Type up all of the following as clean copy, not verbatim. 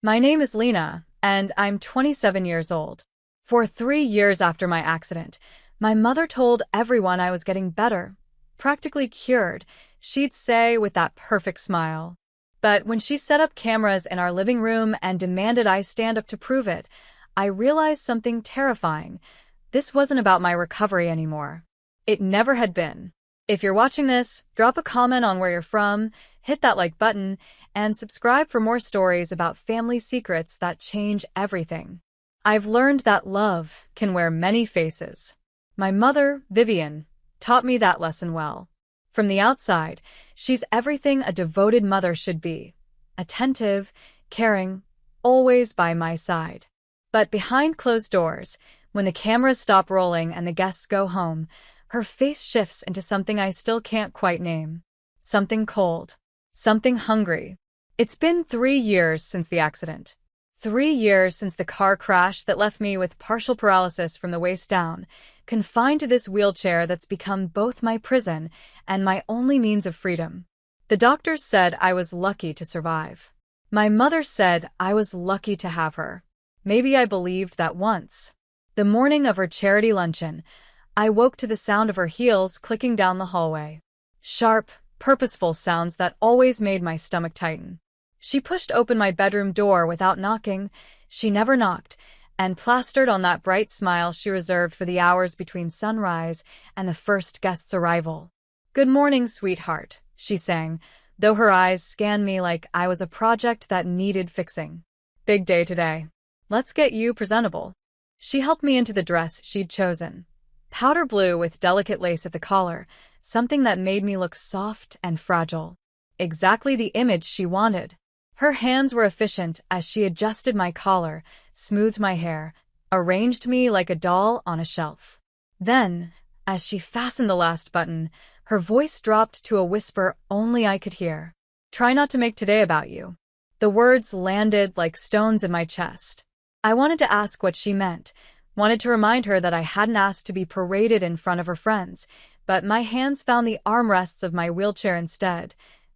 My name is Lena, and I'm 27 years old. For 3 years after my accident, my mother told everyone I was getting better, practically cured, she'd say with that perfect smile. But when she set up cameras in our living room and demanded I stand up to prove it, I realized something terrifying. This wasn't about my recovery anymore. It never had been. If you're watching this, drop a comment on where you're from, hit that like button, and subscribe for more stories about family secrets that change everything. I've learned that love can wear many faces. My mother, Vivian, taught me that lesson well. From the outside, she's everything a devoted mother should be. Attentive, caring, always by my side. But behind closed doors, when the cameras stop rolling and the guests go home, her face shifts into something I still can't quite name. Something cold. Something hungry. It's been 3 years since the accident. 3 years since the car crash that left me with partial paralysis from the waist down, confined to this wheelchair that's become both my prison and my only means of freedom. The doctors said I was lucky to survive. My mother said I was lucky to have her. Maybe I believed that once. The morning of her charity luncheon, I woke to the sound of her heels clicking down the hallway. Sharp, purposeful sounds that always made my stomach tighten. She pushed open my bedroom door without knocking. She never knocked, and plastered on that bright smile she reserved for the hours between sunrise and the first guest's arrival. "Good morning, sweetheart," she sang, though her eyes scanned me like I was a project that needed fixing. "Big day today. Let's get you presentable." She helped me into the dress she'd chosen. Powder blue with delicate lace at the collar, something that made me look soft and fragile. Exactly the image she wanted. Her hands were efficient as she adjusted my collar, smoothed my hair, arranged me like a doll on a shelf. Then, as she fastened the last button, her voice dropped to a whisper only I could hear. "Try not to make today about you." The words landed like stones in my chest. I wanted to ask what she meant, wanted to remind her that I hadn't asked to be paraded in front of her friends, but my hands found the armrests of my wheelchair instead,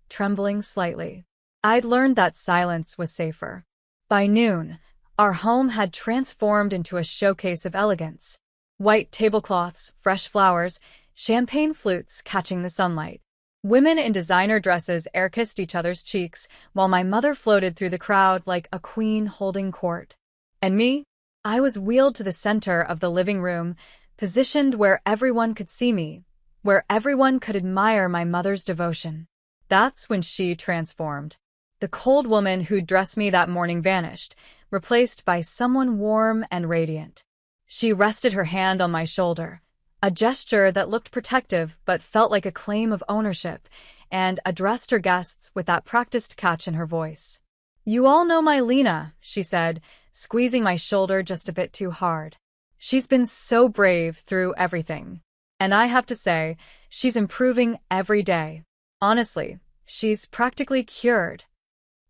trembling slightly. I'd learned that silence was safer. By noon, our home had transformed into a showcase of elegance. White tablecloths, fresh flowers, champagne flutes catching the sunlight. Women in designer dresses air-kissed each other's cheeks, while my mother floated through the crowd like a queen holding court. And me? I was wheeled to the center of the living room, positioned where everyone could see me, where everyone could admire my mother's devotion. That's when she transformed. The cold woman who'd dressed me that morning vanished, replaced by someone warm and radiant. She rested her hand on my shoulder, a gesture that looked protective but felt like a claim of ownership, and addressed her guests with that practiced catch in her voice. "You all know my Lena," she said, squeezing my shoulder just a bit too hard. "She's been so brave through everything. And I have to say, she's improving every day. Honestly, she's practically cured."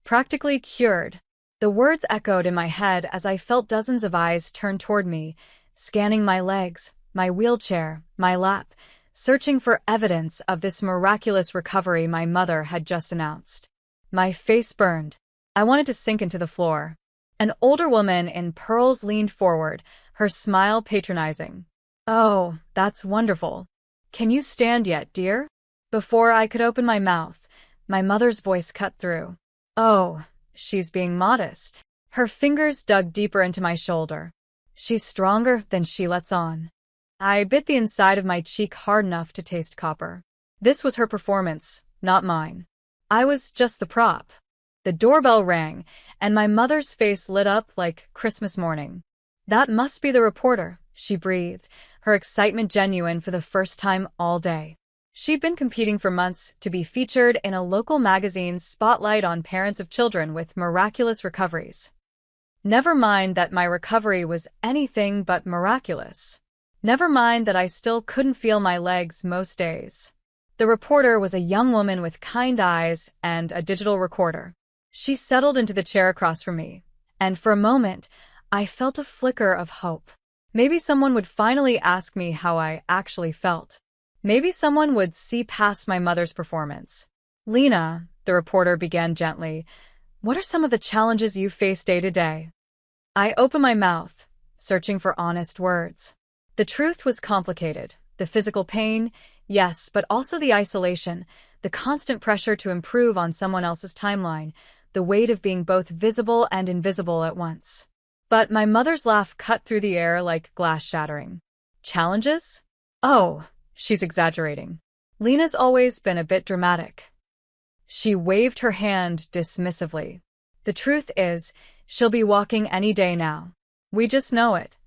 Practically cured. The words echoed in my head as I felt dozens of eyes turn toward me, scanning my legs, my wheelchair, my lap, searching for evidence of this miraculous recovery my mother had just announced. My face burned. I wanted to sink into the floor. An older woman in pearls leaned forward, her smile patronizing. "Oh, that's wonderful. Can you stand yet, dear?" Before I could open my mouth, my mother's voice cut through. "Oh, she's being modest." Her fingers dug deeper into my shoulder. "She's stronger than she lets on." I bit the inside of my cheek hard enough to taste copper. This was her performance, not mine. I was just the prop. The doorbell rang, and my mother's face lit up like Christmas morning. "That must be the reporter," she breathed, her excitement genuine for the first time all day. She'd been competing for months to be featured in a local magazine's spotlight on parents of children with miraculous recoveries. Never mind that my recovery was anything but miraculous. Never mind that I still couldn't feel my legs most days. The reporter was a young woman with kind eyes and a digital recorder. She settled into the chair across from me, and for a moment, I felt a flicker of hope. Maybe someone would finally ask me how I actually felt. Maybe someone would see past my mother's performance. "Lena," the reporter began gently, What are some of the challenges you face day to day? I open my mouth, searching for honest words. The truth was complicated. The physical pain, yes, but also the isolation, the constant pressure to improve on someone else's timeline, the weight of being both visible and invisible at once. But my mother's laugh cut through the air like glass shattering. Challenges? Oh, she's exaggerating. Lena's always been a bit dramatic. She waved her hand dismissively. The truth is, she'll be walking any day now. We just know it.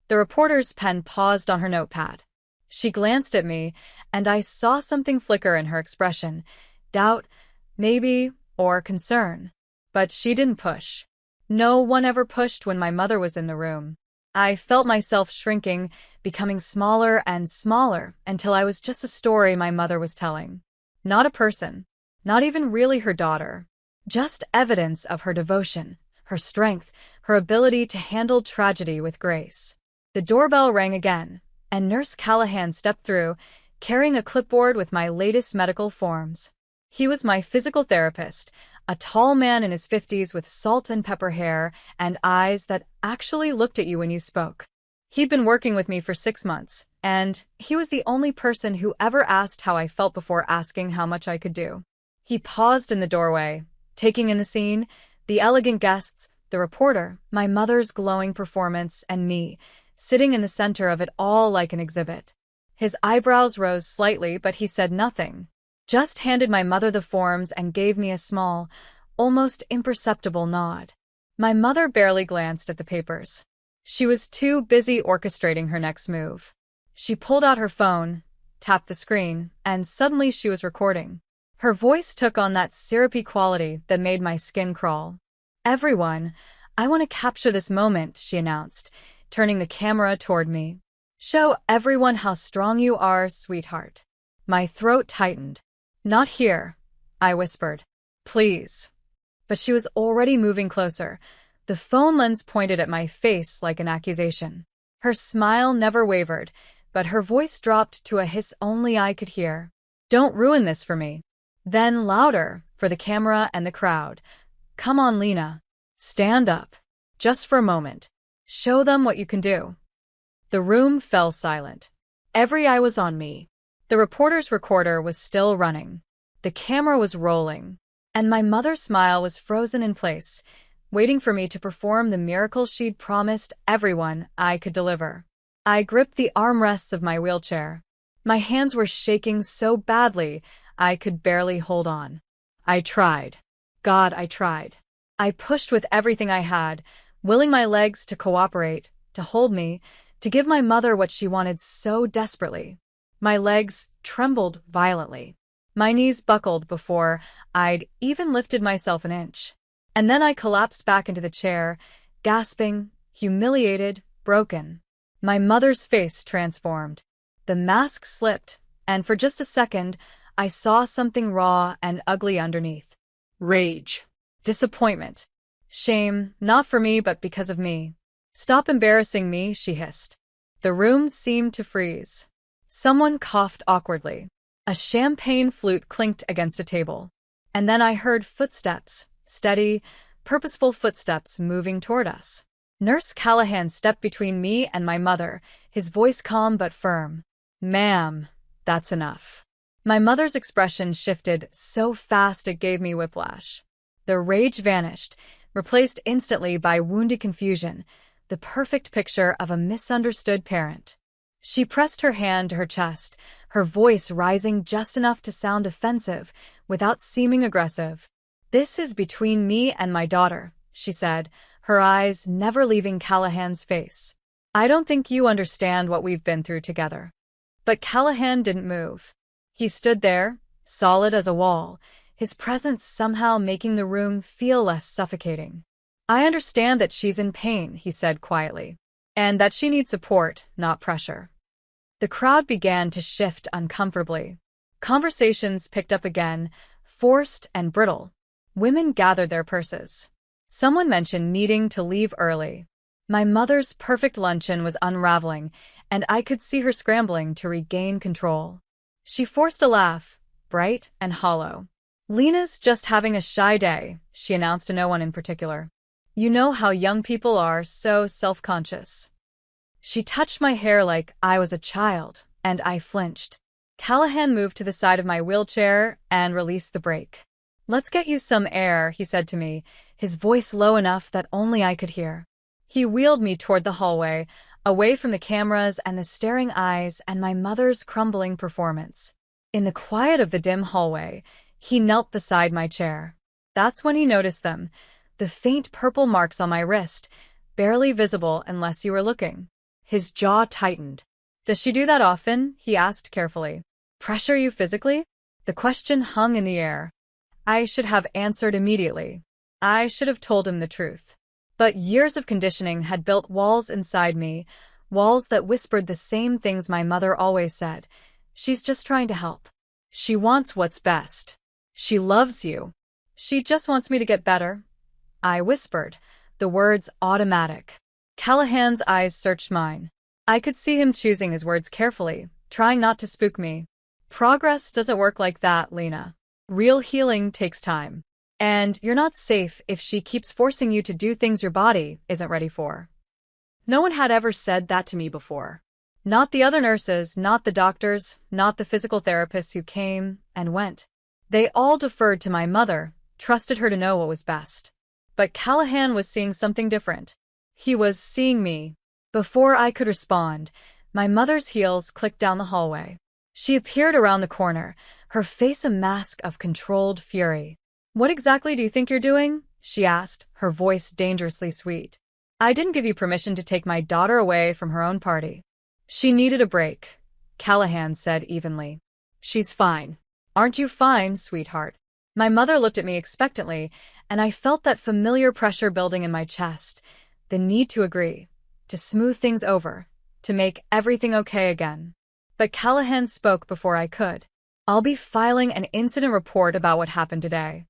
The reporter's pen paused on her notepad. She glanced at me, and I saw something flicker in her expression. Doubt, maybe, or concern. But she didn't push. No one ever pushed when my mother was in the room. I felt myself shrinking, becoming smaller and smaller, until I was just a story my mother was telling. Not a person. Not even really her daughter. Just evidence of her devotion, her strength, her ability to handle tragedy with grace. The doorbell rang again, and Nurse Callahan stepped through, carrying a clipboard with my latest medical forms. He was my physical therapist, a tall man in his 50s with salt and pepper hair and eyes that actually looked at you when you spoke. He'd been working with me for 6 months, and he was the only person who ever asked how I felt before asking how much I could do. He paused in the doorway, taking in the scene, the elegant guests, the reporter, my mother's glowing performance, and me, sitting in the center of it all like an exhibit. His eyebrows rose slightly, but he said nothing. Just handed my mother the forms and gave me a small, almost imperceptible nod. My mother barely glanced at the papers. She was too busy orchestrating her next move. She pulled out her phone, tapped the screen, and suddenly she was recording. Her voice took on that syrupy quality that made my skin crawl. "Everyone, I want to capture this moment," she announced, turning the camera toward me. "Show everyone how strong you are, sweetheart." My throat tightened. "Not here," I whispered. "Please." But she was already moving closer. The phone lens pointed at my face like an accusation. Her smile never wavered, but her voice dropped to a hiss only I could hear. "Don't ruin this for me." Then louder, for the camera and the crowd. "Come on, Lena. Stand up. Just for a moment. Show them what you can do." The room fell silent. Every eye was on me. The reporter's recorder was still running. The camera was rolling. And my mother's smile was frozen in place, waiting for me to perform the miracle she'd promised everyone I could deliver. I gripped the armrests of my wheelchair. My hands were shaking so badly I could barely hold on. I tried. God, I tried. I pushed with everything I had, willing my legs to cooperate, to hold me, to give my mother what she wanted so desperately. My legs trembled violently. My knees buckled before I'd even lifted myself an inch. And then I collapsed back into the chair, gasping, humiliated, broken. My mother's face transformed. The mask slipped, and for just a second, I saw something raw and ugly underneath. Rage. Disappointment. Shame, not for me but because of me. "Stop embarrassing me," she hissed. The room seemed to freeze. Someone coughed awkwardly. A champagne flute clinked against a table. And then I heard footsteps, steady, purposeful footsteps moving toward us. Nurse Callahan stepped between me and my mother, his voice calm but firm. "Ma'am, that's enough." My mother's expression shifted so fast it gave me whiplash. The rage vanished, replaced instantly by wounded confusion, the perfect picture of a misunderstood parent. She pressed her hand to her chest, her voice rising just enough to sound offensive, without seeming aggressive. "This is between me and my daughter," she said, her eyes never leaving Callahan's face. "I don't think you understand what we've been through together." But Callahan didn't move. He stood there, solid as a wall, his presence somehow making the room feel less suffocating. "I understand that she's in pain," he said quietly, "and that she needs support, not pressure." The crowd began to shift uncomfortably. Conversations picked up again, forced and brittle. Women gathered their purses. Someone mentioned needing to leave early. My mother's perfect luncheon was unraveling, and I could see her scrambling to regain control. She forced a laugh, bright and hollow. "Lena's just having a shy day," she announced to no one in particular. "You know how young people are, so self-conscious." She touched my hair like I was a child, and I flinched. Callahan moved to the side of my wheelchair and released the brake. "Let's get you some air," he said to me, his voice low enough that only I could hear. He wheeled me toward the hallway, away from the cameras and the staring eyes and my mother's crumbling performance. In the quiet of the dim hallway, he knelt beside my chair. That's when he noticed them, the faint purple marks on my wrist, barely visible unless you were looking. His jaw tightened. "Does she do that often?" he asked carefully. "Pressure you physically?" The question hung in the air. I should have answered immediately. I should have told him the truth. But years of conditioning had built walls inside me, walls that whispered the same things my mother always said. "She's just trying to help. She wants what's best. She loves you. She just wants me to get better." I whispered, the words automatic. Callahan's eyes searched mine. I could see him choosing his words carefully, trying not to spook me. "Progress doesn't work like that, Lena. Real healing takes time. And you're not safe if she keeps forcing you to do things your body isn't ready for." No one had ever said that to me before. Not the other nurses, not the doctors, not the physical therapists who came and went. They all deferred to my mother, trusted her to know what was best. But Callahan was seeing something different. He was seeing me. Before I could respond, my mother's heels clicked down the hallway. She appeared around the corner, her face a mask of controlled fury. "What exactly do you think you're doing?" she asked, her voice dangerously sweet. "I didn't give you permission to take my daughter away from her own party." "She needed a break," Callahan said evenly. "She's fine." "Aren't you fine, sweetheart?" My mother looked at me expectantly, and I felt that familiar pressure building in my chest, the need to agree, to smooth things over, to make everything okay again. But Callahan spoke before I could. "I'll be filing an incident report about what happened today."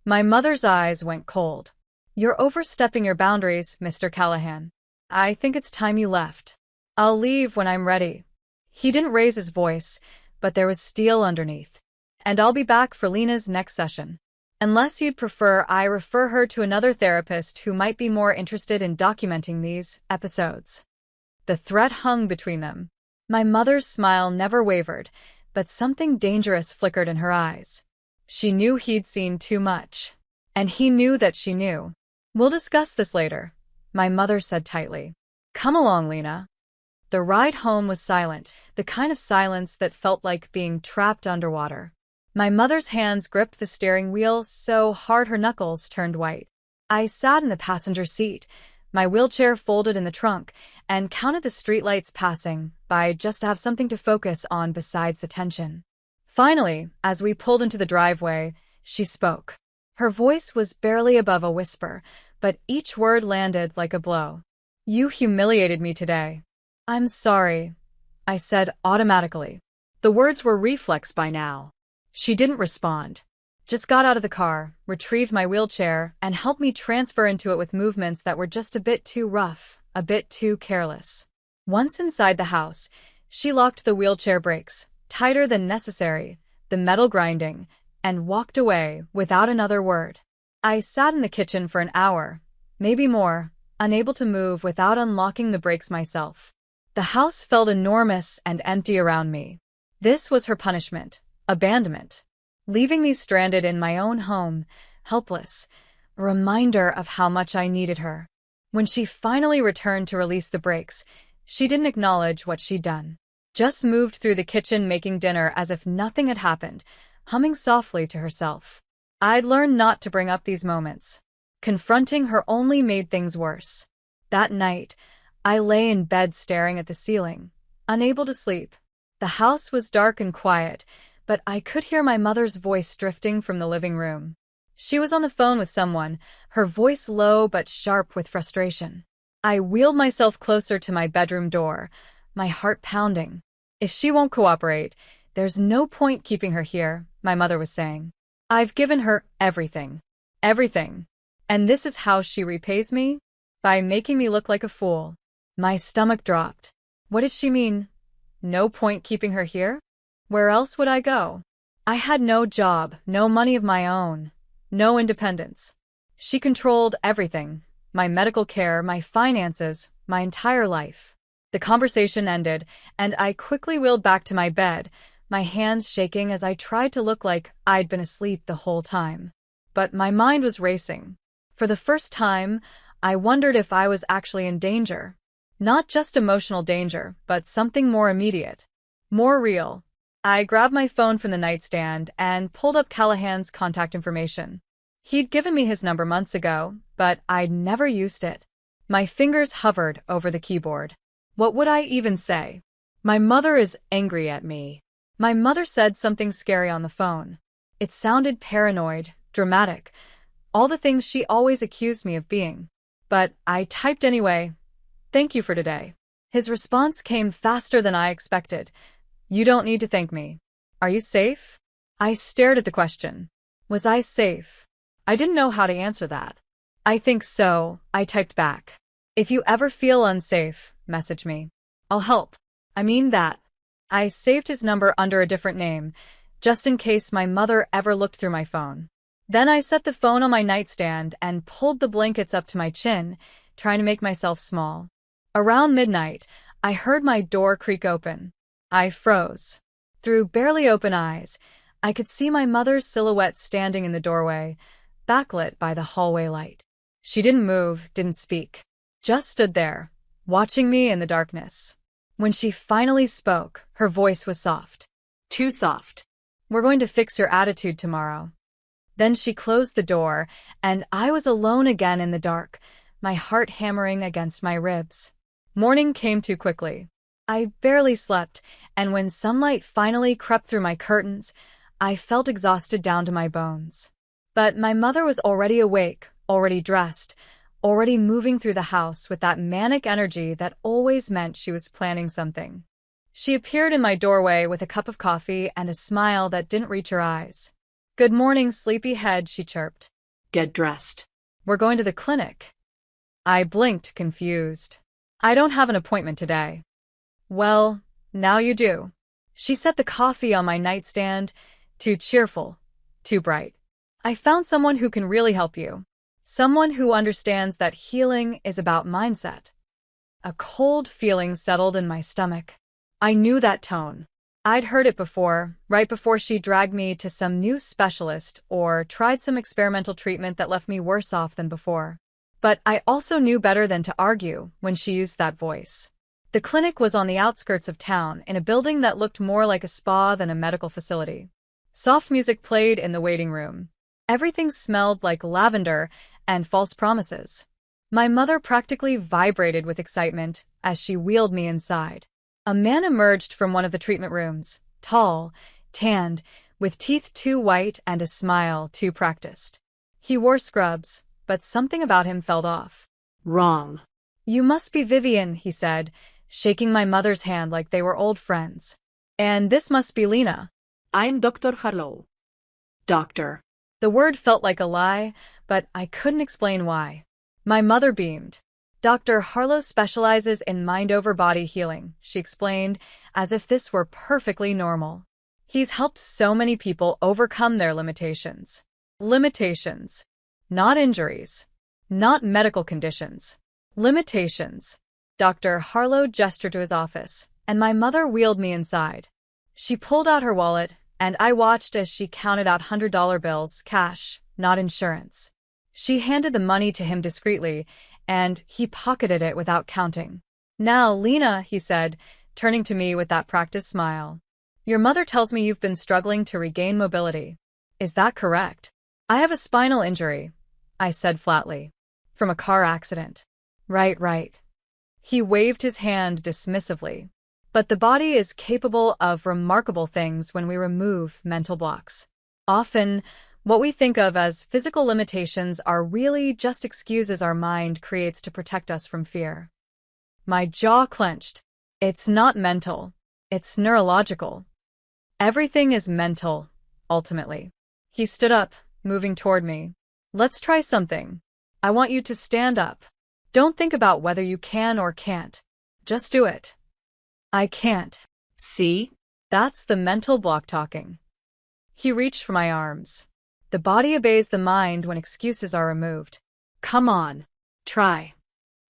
My mother's eyes went cold. "You're overstepping your boundaries, Mr. Callahan. I think it's time you left." "I'll leave when I'm ready." He didn't raise his voice, but there was steel underneath. "And I'll be back for Lena's next session. Unless you'd prefer I refer her to another therapist who might be more interested in documenting these episodes." The threat hung between them. My mother's smile never wavered, but something dangerous flickered in her eyes. She knew he'd seen too much. And he knew that she knew. "We'll discuss this later," my mother said tightly. "Come along, Lena." The ride home was silent, the kind of silence that felt like being trapped underwater. My mother's hands gripped the steering wheel so hard her knuckles turned white. I sat in the passenger seat, my wheelchair folded in the trunk, and counted the streetlights passing by just to have something to focus on besides the tension. Finally, as we pulled into the driveway, she spoke. Her voice was barely above a whisper, but each word landed like a blow. "You humiliated me today." "I'm sorry," I said automatically. The words were reflex by now. She didn't respond. Just got out of the car, retrieved my wheelchair, and helped me transfer into it with movements that were just a bit too rough, a bit too careless. Once inside the house, she locked the wheelchair brakes, tighter than necessary, the metal grinding, and walked away without another word. I sat in the kitchen for an hour, maybe more, unable to move without unlocking the brakes myself. The house felt enormous and empty around me. This was her punishment, abandonment. Leaving me stranded in my own home, helpless, a reminder of how much I needed her. When she finally returned to release the brakes, she didn't acknowledge what she'd done. Just moved through the kitchen making dinner as if nothing had happened, humming softly to herself. I'd learned not to bring up these moments. Confronting her only made things worse. That night, I lay in bed staring at the ceiling, unable to sleep. The house was dark and quiet, but I could hear my mother's voice drifting from the living room. She was on the phone with someone, her voice low but sharp with frustration. I wheeled myself closer to my bedroom door, my heart pounding. "If she won't cooperate, there's no point keeping her here," my mother was saying. "I've given her everything. Everything. And this is how she repays me? By making me look like a fool." My stomach dropped. What did she mean? No point keeping her here? Where else would I go? I had no job, no money of my own, no independence. She controlled everything, my medical care, my finances, my entire life. The conversation ended, and I quickly wheeled back to my bed, my hands shaking as I tried to look like I'd been asleep the whole time. But my mind was racing. For the first time, I wondered if I was actually in danger. Not just emotional danger, but something more immediate, more real. I grabbed my phone from the nightstand and pulled up Callahan's contact information. He'd given me his number months ago, but I'd never used it. My fingers hovered over the keyboard. What would I even say? My mother is angry at me. My mother said something scary on the phone. It sounded paranoid, dramatic, all the things she always accused me of being. But I typed anyway. Thank you for today. His response came faster than I expected. You don't need to thank me. Are you safe? I stared at the question. Was I safe? I didn't know how to answer that. I think so, I typed back. If you ever feel unsafe, message me. I'll help. I mean that. I saved his number under a different name, just in case my mother ever looked through my phone. Then I set the phone on my nightstand and pulled the blankets up to my chin, trying to make myself small. Around midnight, I heard my door creak open. I froze. Through barely open eyes, I could see my mother's silhouette standing in the doorway, backlit by the hallway light. She didn't move, didn't speak, just stood there, watching me in the darkness. When she finally spoke, her voice was soft. Too soft. We're going to fix your attitude tomorrow. Then she closed the door, and I was alone again in the dark, my heart hammering against my ribs. Morning came too quickly. I barely slept, and when sunlight finally crept through my curtains, I felt exhausted down to my bones. But my mother was already awake, already dressed, already moving through the house with that manic energy that always meant she was planning something. She appeared in my doorway with a cup of coffee and a smile that didn't reach her eyes. Good morning, sleepyhead, she chirped. Get dressed. We're going to the clinic. I blinked, confused. I don't have an appointment today. Well, now you do. She set the coffee on my nightstand, too cheerful, too bright. I found someone who can really help you. Someone who understands that healing is about mindset. A cold feeling settled in my stomach. I knew that tone. I'd heard it before, right before she dragged me to some new specialist or tried some experimental treatment that left me worse off than before. But I also knew better than to argue when she used that voice. The clinic was on the outskirts of town, in a building that looked more like a spa than a medical facility. Soft music played in the waiting room. Everything smelled like lavender and false promises. My mother practically vibrated with excitement as she wheeled me inside. A man emerged from one of the treatment rooms, tall, tanned, with teeth too white and a smile too practiced. He wore scrubs, but something about him felt off. Wrong. You must be Vivian, he said, shaking my mother's hand like they were old friends. And this must be Lena. I'm Dr. Harlow. Doctor. The word felt like a lie, but I couldn't explain why. My mother beamed. Dr. Harlow specializes in mind-over-body healing, she explained, as if this were perfectly normal. He's helped so many people overcome their limitations. Limitations. Not injuries. Not medical conditions. Limitations. Dr. Harlow gestured to his office, and my mother wheeled me inside. She pulled out her wallet, and I watched as she counted out $100 bills, cash, not insurance. She handed the money to him discreetly, and he pocketed it without counting. Now, Lena, he said, turning to me with that practiced smile. Your mother tells me you've been struggling to regain mobility. Is that correct? I have a spinal injury, I said flatly. From a car accident. Right. He waved his hand dismissively. But the body is capable of remarkable things when we remove mental blocks. Often, what we think of as physical limitations are really just excuses our mind creates to protect us from fear. My jaw clenched. It's not mental. It's neurological. Everything is mental, ultimately. He stood up, moving toward me. Let's try something. I want you to stand up. Don't think about whether you can or can't. Just do it. I can't. See? That's the mental block talking. He reached for my arms. The body obeys the mind when excuses are removed. Come on. Try.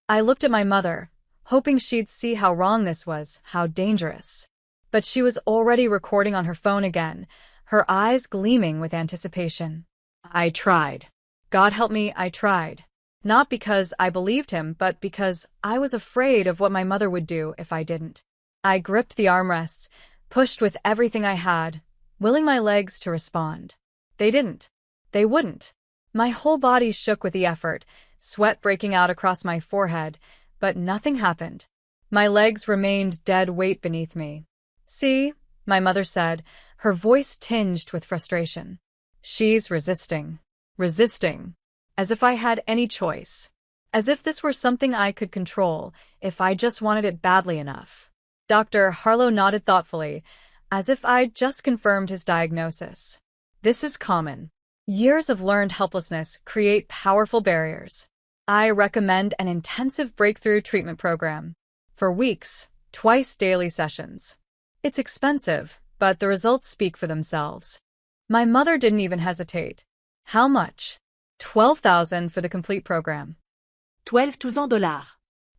I looked at my mother, hoping she'd see how wrong this was, how dangerous. But she was already recording on her phone again, her eyes gleaming with anticipation. I tried. God help me, I tried. Not because I believed him, but because I was afraid of what my mother would do if I didn't. I gripped the armrests, pushed with everything I had, willing my legs to respond. They didn't. They wouldn't. My whole body shook with the effort, sweat breaking out across my forehead, but nothing happened. My legs remained dead weight beneath me. See, my mother said, her voice tinged with frustration. She's resisting. Resisting. As if I had any choice. As if this were something I could control, if I just wanted it badly enough. Dr. Harlow nodded thoughtfully, as if I'd just confirmed his diagnosis. This is common. Years of learned helplessness create powerful barriers. I recommend an intensive breakthrough treatment program. For weeks, twice daily sessions. It's expensive, but the results speak for themselves. My mother didn't even hesitate. How much? $12,000 for the complete program. $12,000.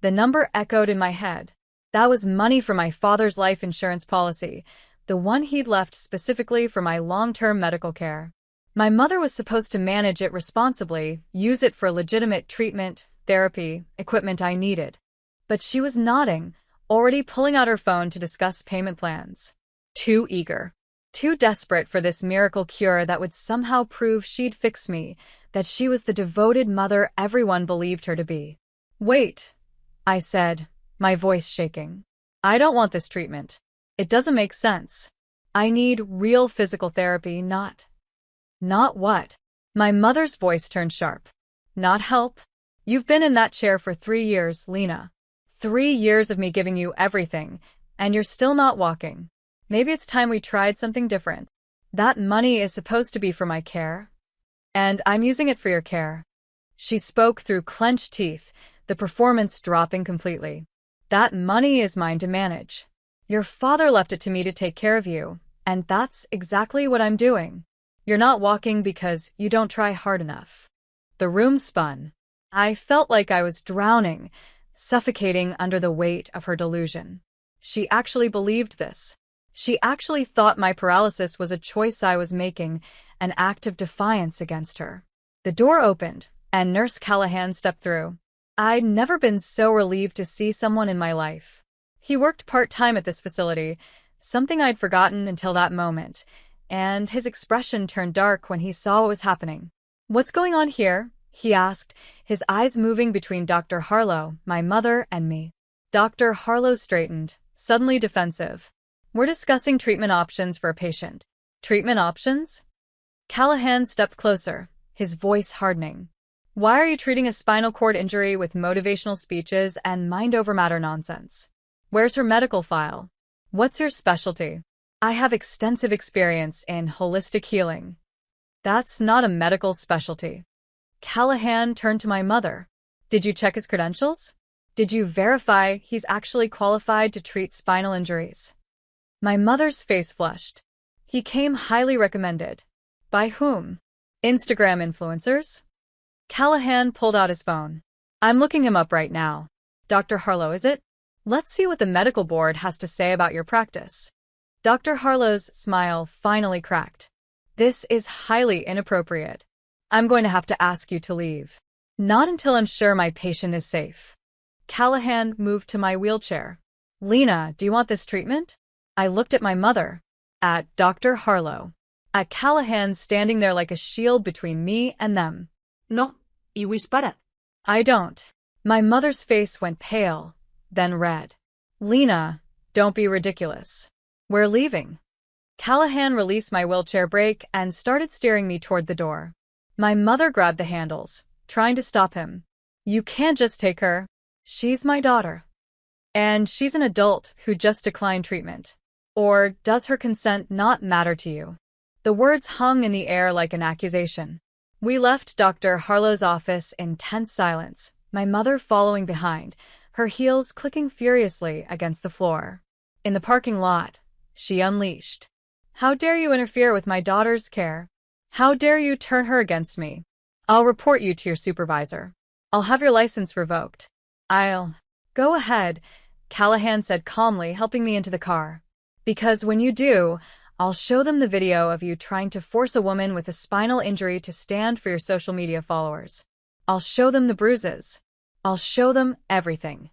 The number echoed in my head. That was money for my father's life insurance policy, the one he'd left specifically for my long-term medical care. My mother was supposed to manage it responsibly, use it for legitimate treatment, therapy, equipment I needed. But she was nodding, already pulling out her phone to discuss payment plans. Too eager. Too desperate for this miracle cure that would somehow prove she'd fix me, that she was the devoted mother everyone believed her to be. Wait, I said, my voice shaking. I don't want this treatment. It doesn't make sense. I need real physical therapy, not what? My mother's voice turned sharp. Not help? You've been in that chair for 3 years, Lena. 3 years of me giving you everything, and you're still not walking. Maybe it's time we tried something different. That money is supposed to be for my care. And I'm using it for your care. She spoke through clenched teeth, the performance dropping completely. That money is mine to manage. Your father left it to me to take care of you, and that's exactly what I'm doing. You're not walking because you don't try hard enough. The room spun. I felt like I was drowning, suffocating under the weight of her delusion. She actually believed this. She actually thought my paralysis was a choice I was making, an act of defiance against her. The door opened, and Nurse Callahan stepped through. I'd never been so relieved to see someone in my life. He worked part-time at this facility, something I'd forgotten until that moment, and his expression turned dark when he saw what was happening. What's going on here? He asked, his eyes moving between Dr. Harlow, my mother, and me. Dr. Harlow straightened, suddenly defensive. We're discussing treatment options for a patient. Treatment options? Callahan stepped closer, his voice hardening. Why are you treating a spinal cord injury with motivational speeches and mind-over-matter nonsense? Where's her medical file? What's your specialty? I have extensive experience in holistic healing. That's not a medical specialty. Callahan turned to my mother. Did you check his credentials? Did you verify he's actually qualified to treat spinal injuries? My mother's face flushed. He came highly recommended. By whom? Instagram influencers? Callahan pulled out his phone. I'm looking him up right now. Dr. Harlow, is it? Let's see what the medical board has to say about your practice. Dr. Harlow's smile finally cracked. This is highly inappropriate. I'm going to have to ask you to leave. Not until I'm sure my patient is safe. Callahan moved to my wheelchair. Lena, do you want this treatment? I looked at my mother. At Dr. Harlow. At Callahan standing there like a shield between me and them. No, y para. I don't. My mother's face went pale, then red. Lena, don't be ridiculous. We're leaving. Callahan released my wheelchair brake and started steering me toward the door. My mother grabbed the handles, trying to stop him. You can't just take her. She's my daughter. And she's an adult who just declined treatment. Or does her consent not matter to you? The words hung in the air like an accusation. We left Dr. Harlow's office in tense silence, my mother following behind, her heels clicking furiously against the floor. In the parking lot, she unleashed. How dare you interfere with my daughter's care? How dare you turn her against me? I'll report you to your supervisor. I'll have your license revoked. I'll... Go ahead, Callahan said calmly, helping me into the car. Because when you do, I'll show them the video of you trying to force a woman with a spinal injury to stand for your social media followers. I'll show them the bruises. I'll show them everything.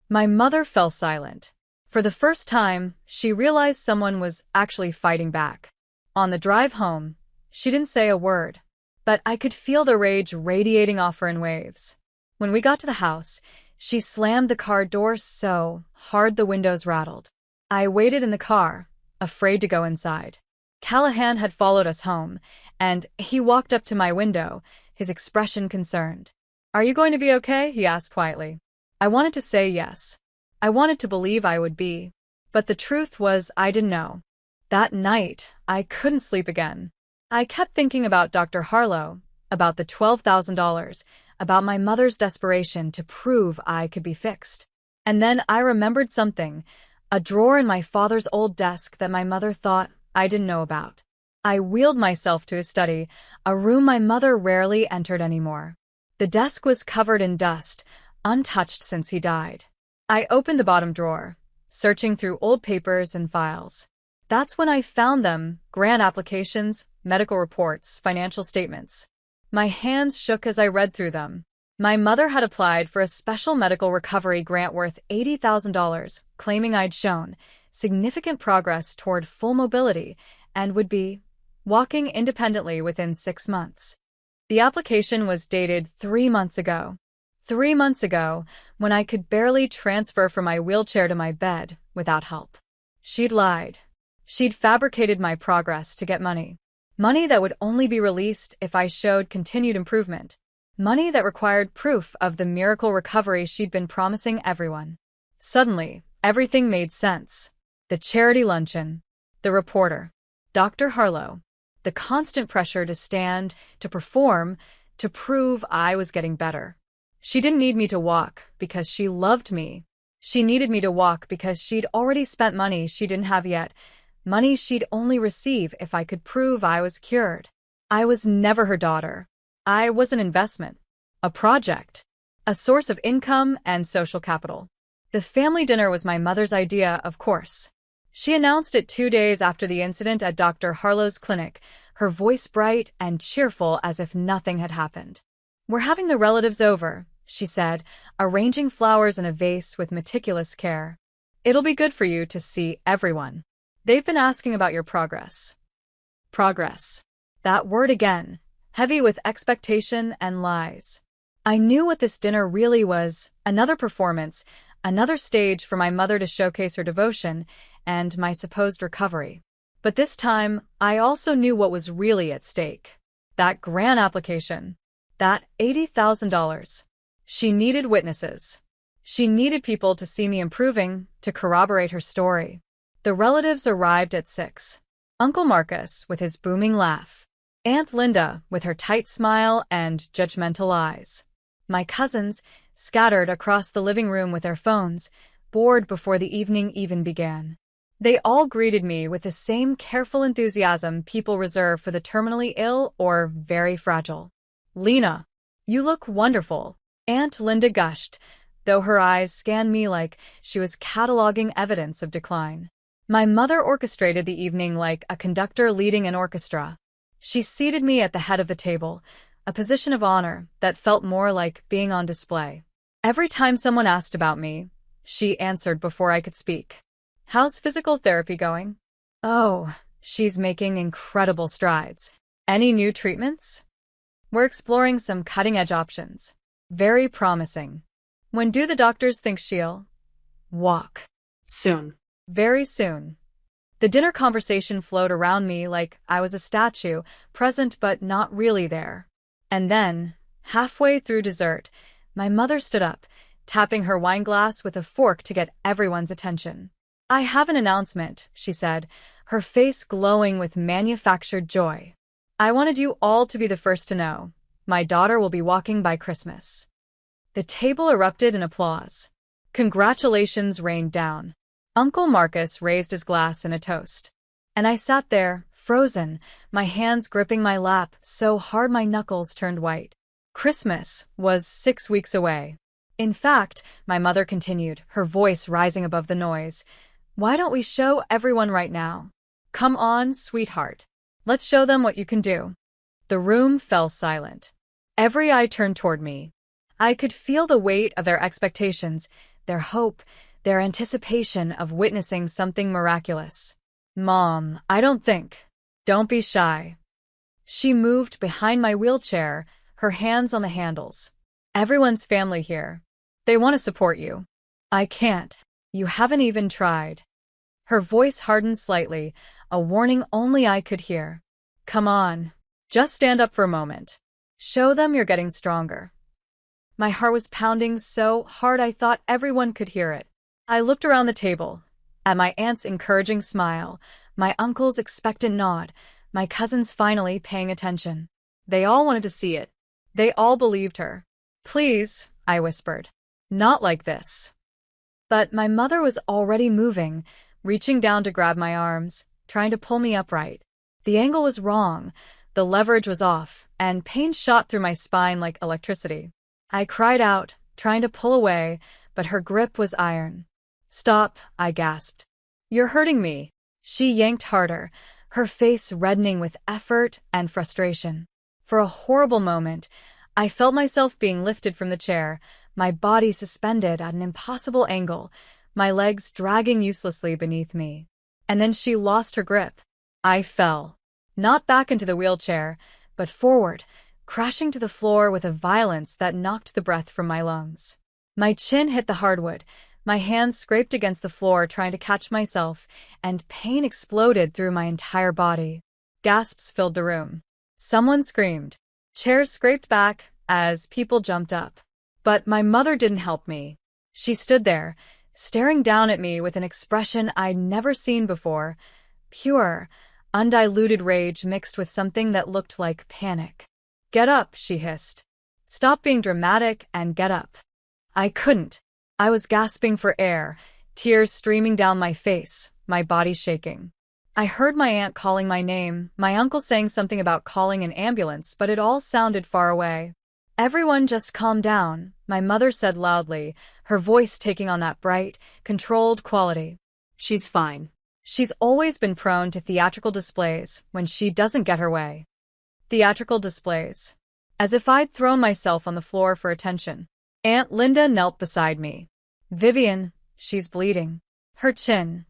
My mother fell silent. For the first time, she realized someone was actually fighting back. On the drive home, she didn't say a word, but I could feel the rage radiating off her in waves. When we got to the house, she slammed the car door so hard the windows rattled. I waited in the car, afraid to go inside. Callahan had followed us home, and he walked up to my window, his expression concerned. "Are you going to be okay?" he asked quietly. I wanted to say yes. I wanted to believe I would be. But the truth was I didn't know. That night, I couldn't sleep again. I kept thinking about Dr. Harlow, about the $12,000, about my mother's desperation to prove I could be fixed. And then I remembered something, a drawer in my father's old desk that my mother thought I didn't know about. I wheeled myself to his study, a room my mother rarely entered anymore. The desk was covered in dust, untouched since he died. I opened the bottom drawer, searching through old papers and files. That's when I found them: grant applications, medical reports, financial statements. My hands shook as I read through them. My mother had applied for a special medical recovery grant worth $80,000, claiming I'd shown significant progress toward full mobility and would be walking independently within 6 months. The application was dated 3 months ago. 3 months ago, when I could barely transfer from my wheelchair to my bed without help. She'd lied. She'd fabricated my progress to get money. Money that would only be released if I showed continued improvement. Money that required proof of the miracle recovery she'd been promising everyone. Suddenly, everything made sense. The charity luncheon. The reporter. Dr. Harlow. The constant pressure to stand, to perform, to prove I was getting better. She didn't need me to walk because she loved me. She needed me to walk because she'd already spent money she didn't have yet, money she'd only receive if I could prove I was cured. I was never her daughter. I was an investment, a project, a source of income and social capital. The family dinner was my mother's idea, of course. She announced it 2 days after the incident at Dr. Harlow's clinic, her voice bright and cheerful as if nothing had happened. "We're having the relatives over," she said, arranging flowers in a vase with meticulous care. "It'll be good for you to see everyone. They've been asking about your progress." Progress. That word again, heavy with expectation and lies. I knew what this dinner really was: another performance, another stage for my mother to showcase her devotion and my supposed recovery. But this time, I also knew what was really at stake. That grant application. That $80,000. She needed witnesses. She needed people to see me improving, to corroborate her story. The relatives arrived at 6. Uncle Marcus, with his booming laugh. Aunt Linda, with her tight smile and judgmental eyes. My cousins, scattered across the living room with their phones, bored before the evening even began. They all greeted me with the same careful enthusiasm people reserve for the terminally ill or very fragile. "Lena, you look wonderful," Aunt Linda gushed, though her eyes scanned me like she was cataloging evidence of decline. My mother orchestrated the evening like a conductor leading an orchestra. She seated me at the head of the table, a position of honor that felt more like being on display. Every time someone asked about me, she answered before I could speak. "How's physical therapy going?" "Oh, she's making incredible strides." "Any new treatments?" "We're exploring some cutting-edge options." "Very promising." "When do the doctors think she'll walk?" Soon. "Very soon." The dinner conversation flowed around me like I was a statue, present but not really there. And then, halfway through dessert, my mother stood up, tapping her wineglass with a fork to get everyone's attention. "I have an announcement," she said, her face glowing with manufactured joy. "I wanted you all to be the first to know. My daughter will be walking by Christmas." The table erupted in applause. Congratulations rained down. Uncle Marcus raised his glass in a toast. And I sat there, frozen, my hands gripping my lap so hard my knuckles turned white. Christmas was 6 weeks away. In fact, my mother continued, her voice rising above the noise, why don't we show everyone right now? Come on, sweetheart. Let's show them what you can do. The room fell silent. Every eye turned toward me. I could feel the weight of their expectations, their hope, their anticipation of witnessing something miraculous. Mom, I don't think. Don't be shy. She moved behind my wheelchair, her hands on the handles. Everyone's family here. They want to support you. I can't. You haven't even tried. Her voice hardened slightly, a warning only I could hear. Come on. Just stand up for a moment. Show them you're getting stronger. My heart was pounding so hard I thought everyone could hear it. I looked around the table, at my aunt's encouraging smile, my uncle's expectant nod, my cousins finally paying attention. They all wanted to see it. They all believed her. Please, I whispered. Not like this. But my mother was already moving, reaching down to grab my arms, trying to pull me upright. The angle was wrong, the leverage was off, and pain shot through my spine like electricity. I cried out, trying to pull away, but her grip was iron. Stop, I gasped. You're hurting me. She yanked harder, her face reddening with effort and frustration. For a horrible moment, I felt myself being lifted from the chair, my body suspended at an impossible angle, my legs dragging uselessly beneath me. And then she lost her grip. I fell. Not back into the wheelchair, but forward, crashing to the floor with a violence that knocked the breath from my lungs. My chin hit the hardwood, my hands scraped against the floor trying to catch myself, and pain exploded through my entire body. Gasps filled the room. Someone screamed. Chairs scraped back as people jumped up. But my mother didn't help me. She stood there, staring down at me with an expression I'd never seen before. Pure, undiluted rage mixed with something that looked like panic. Get up, she hissed. Stop being dramatic and get up. I couldn't. I was gasping for air, tears streaming down my face, my body shaking. I heard my aunt calling my name, my uncle saying something about calling an ambulance, but it all sounded far away. Everyone just calm down, my mother said loudly, her voice taking on that bright, controlled quality. She's fine. She's always been prone to theatrical displays when she doesn't get her way. Theatrical displays. As if I'd thrown myself on the floor for attention. Aunt Linda knelt beside me. Vivian, she's bleeding. Her chin.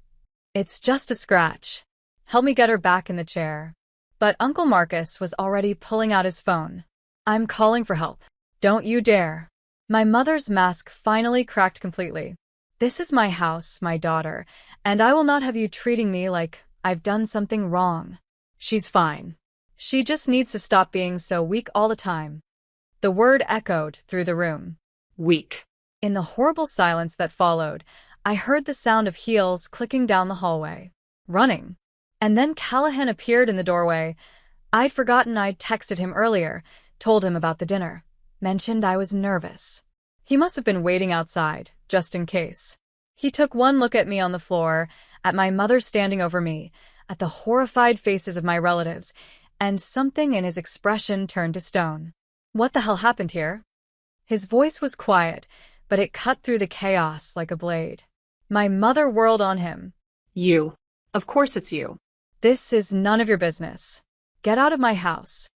It's just a scratch. Help me get her back in the chair. But Uncle Marcus was already pulling out his phone. I'm calling for help. Don't you dare. My mother's mask finally cracked completely. This is my house, my daughter, and I will not have you treating me like I've done something wrong. She's fine. She just needs to stop being so weak all the time. The word echoed through the room. Weak. In the horrible silence that followed, I heard the sound of heels clicking down the hallway. Running. And then Callahan appeared in the doorway. I'd forgotten I'd texted him earlier, told him about the dinner, mentioned I was nervous. He must have been waiting outside, just in case. He took one look at me on the floor, at my mother standing over me, at the horrified faces of my relatives, and something in his expression turned to stone. What the hell happened here? His voice was quiet, but it cut through the chaos like a blade. My mother whirled on him. You. Of course it's you. This is none of your business. Get out of my house.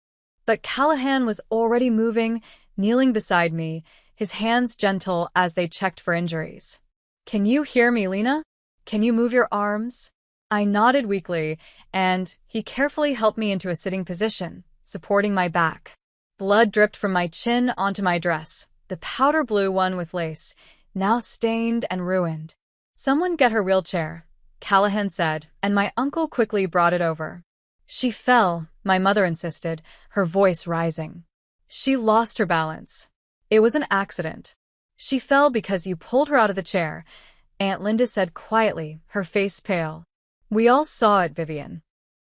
But Callahan was already moving, kneeling beside me, his hands gentle as they checked for injuries. Can you hear me, Lena? Can you move your arms? I nodded weakly, and he carefully helped me into a sitting position, supporting my back. Blood dripped from my chin onto my dress, the powder blue one with lace, now stained and ruined. Someone get her wheelchair, Callahan said, and my uncle quickly brought it over. She fell, my mother insisted, her voice rising. She lost her balance. It was an accident. She fell because you pulled her out of the chair, Aunt Linda said quietly, her face pale. We all saw it, Vivian.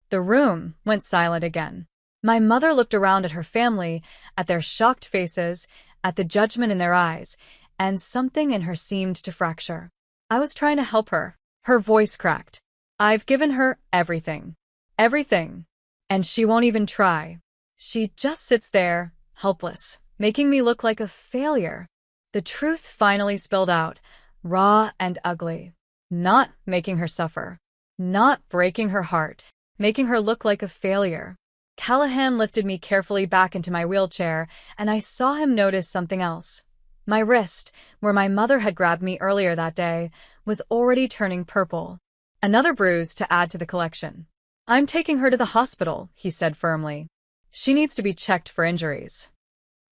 The room went silent again. My mother looked around at her family, at their shocked faces, at the judgment in their eyes, and something in her seemed to fracture. I was trying to help her. Her voice cracked. I've given her everything. Everything. And she won't even try. She just sits there, helpless, making me look like a failure. The truth finally spilled out, raw and ugly. Not making her suffer. Not breaking her heart. Making her look like a failure. Callahan lifted me carefully back into my wheelchair, and I saw him notice something else. My wrist, where my mother had grabbed me earlier that day, was already turning purple. Another bruise to add to the collection. I'm taking her to the hospital, he said firmly. She needs to be checked for injuries.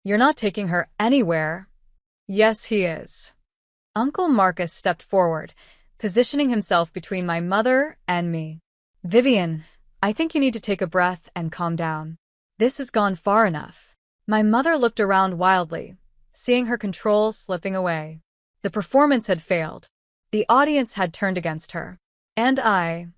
You're not taking her anywhere. Yes, he is. Uncle Marcus stepped forward, positioning himself between my mother and me. Vivian, I think you need to take a breath and calm down. This has gone far enough. My mother looked around wildly, seeing her control slipping away. The performance had failed. The audience had turned against her. And I,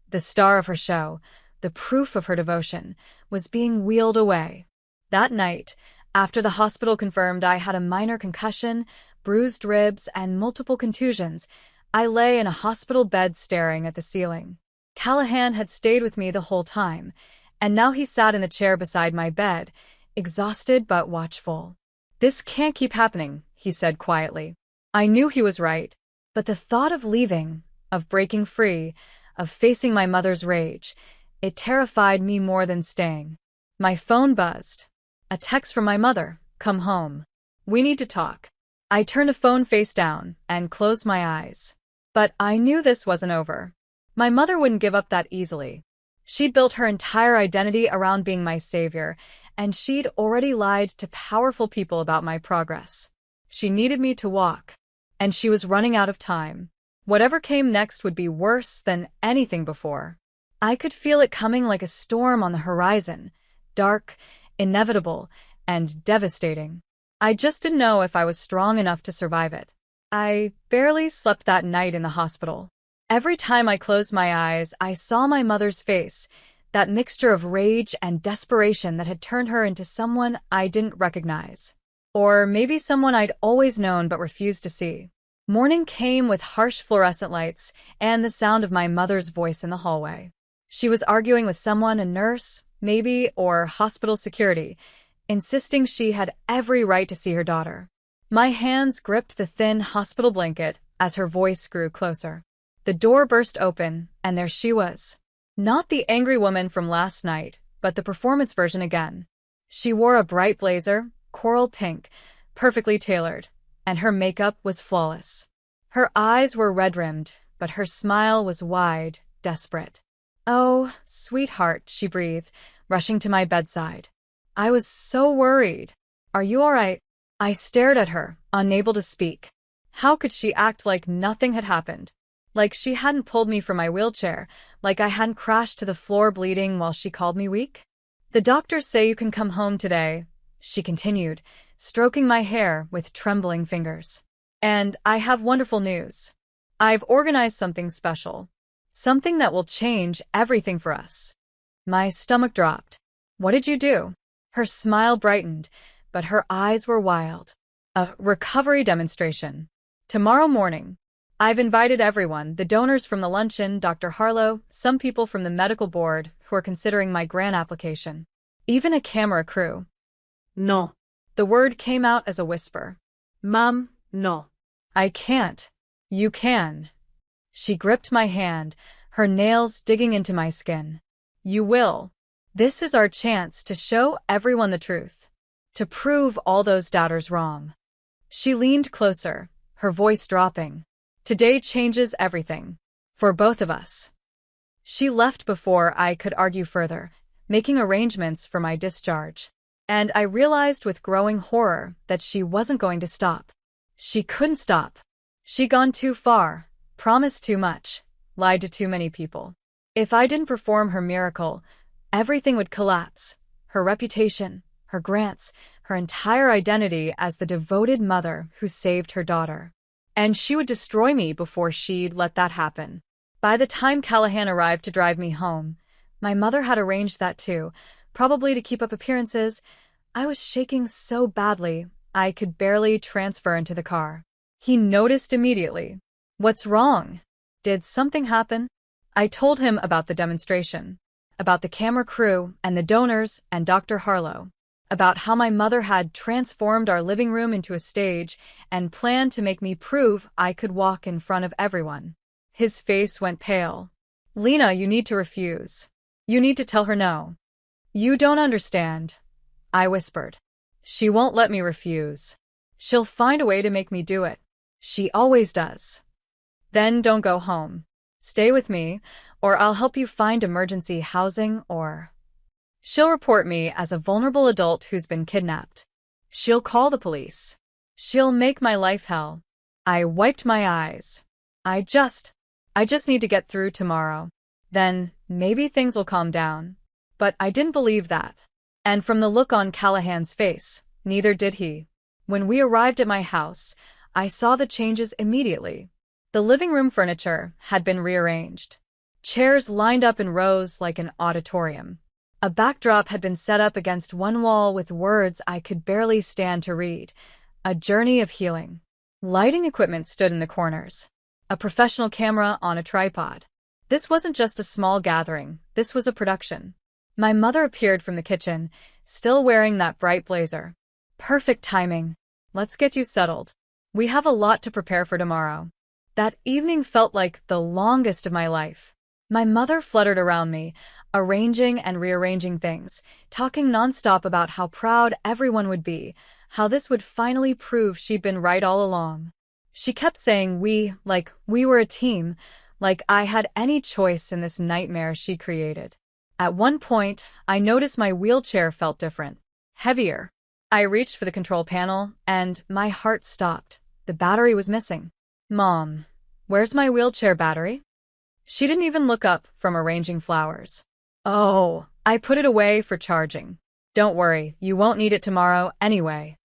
the star of her show, the proof of her devotion, was being wheeled away. That night, after the hospital confirmed I had a minor concussion, bruised ribs, and multiple contusions, I lay in a hospital bed staring at the ceiling. Callahan had stayed with me the whole time, and now he sat in the chair beside my bed, exhausted but watchful. This can't keep happening, he said quietly. I knew he was right, but the thought of leaving, of breaking free, of facing my mother's rage, it terrified me more than staying. My phone buzzed. A text from my mother, "Come home. We need to talk." I turned the phone face down and closed my eyes. But I knew this wasn't over. My mother wouldn't give up that easily. She'd built her entire identity around being my savior, and she'd already lied to powerful people about my progress. She needed me to walk, and she was running out of time. Whatever came next would be worse than anything before. I could feel it coming like a storm on the horizon, dark, inevitable, and devastating. I just didn't know if I was strong enough to survive it. I barely slept that night in the hospital. Every time I closed my eyes, I saw my mother's face, that mixture of rage and desperation that had turned her into someone I didn't recognize. Or maybe someone I'd always known but refused to see. Morning came with harsh fluorescent lights and the sound of my mother's voice in the hallway. She was arguing with someone, a nurse, maybe, or hospital security, insisting she had every right to see her daughter. My hands gripped the thin hospital blanket as her voice grew closer. The door burst open, and there she was. Not the angry woman from last night, but the performance version again. She wore a bright blazer, coral pink, perfectly tailored, and her makeup was flawless. Her eyes were red-rimmed, but her smile was wide, desperate. "Oh, sweetheart," she breathed, rushing to my bedside. I was so worried. "Are you all right?" I stared at her, unable to speak. How could she act like nothing had happened? Like she hadn't pulled me from my wheelchair, like I hadn't crashed to the floor bleeding while she called me weak? "The doctors say you can come home today," she continued, stroking my hair with trembling fingers. "And I have wonderful news. I've organized something special. Something that will change everything for us." My stomach dropped. "What did you do?" Her smile brightened, but her eyes were wild. "A recovery demonstration. Tomorrow morning. I've invited everyone, the donors from the luncheon, Dr. Harlow, some people from the medical board who are considering my grant application. Even a camera crew." No. The word came out as a whisper. Mom, no. "I can't. You can." She gripped my hand, her nails digging into my skin. "You will. This is our chance to show everyone the truth. To prove all those doubters wrong." She leaned closer, her voice dropping. "Today changes everything. For both of us." She left before I could argue further, making arrangements for my discharge. And I realized with growing horror that she wasn't going to stop. She couldn't stop. She'd gone too far, promised too much, lied to too many people. If I didn't perform her miracle, everything would collapse. Her reputation, her grants, her entire identity as the devoted mother who saved her daughter. And she would destroy me before she'd let that happen. By the time Callahan arrived to drive me home, my mother had arranged that too, probably to keep up appearances. I was shaking so badly, I could barely transfer into the car. He noticed immediately. "What's wrong? Did something happen?" I told him about the demonstration, about the camera crew and the donors and Dr. Harlow, about how my mother had transformed our living room into a stage and planned to make me prove I could walk in front of everyone. His face went pale. "Lena, you need to refuse. You need to tell her no." "You don't understand," I whispered. "She won't let me refuse. She'll find a way to make me do it. She always does." "Then don't go home. Stay with me, or I'll help you find emergency housing, or she'll report me as a vulnerable adult who's been kidnapped. She'll call the police. She'll make my life hell." I wiped my eyes. I just need to get through tomorrow. Then maybe things will calm down." But I didn't believe that. And from the look on Callahan's face, neither did he. When we arrived at my house, I saw the changes immediately. The living room furniture had been rearranged. Chairs lined up in rows like an auditorium. A backdrop had been set up against one wall with words I could barely stand to read. A journey of healing. Lighting equipment stood in the corners. A professional camera on a tripod. This wasn't just a small gathering, this was a production. My mother appeared from the kitchen, still wearing that bright blazer. "Perfect timing. Let's get you settled. We have a lot to prepare for tomorrow." That evening felt like the longest of my life. My mother fluttered around me, arranging and rearranging things, talking nonstop about how proud everyone would be, how this would finally prove she'd been right all along. She kept saying we, like we were a team, like I had any choice in this nightmare she created. At one point, I noticed my wheelchair felt different, heavier. I reached for the control panel, and my heart stopped. The battery was missing. "Mom, where's my wheelchair battery?" She didn't even look up from arranging flowers. "Oh, I put it away for charging. Don't worry, you won't need it tomorrow anyway."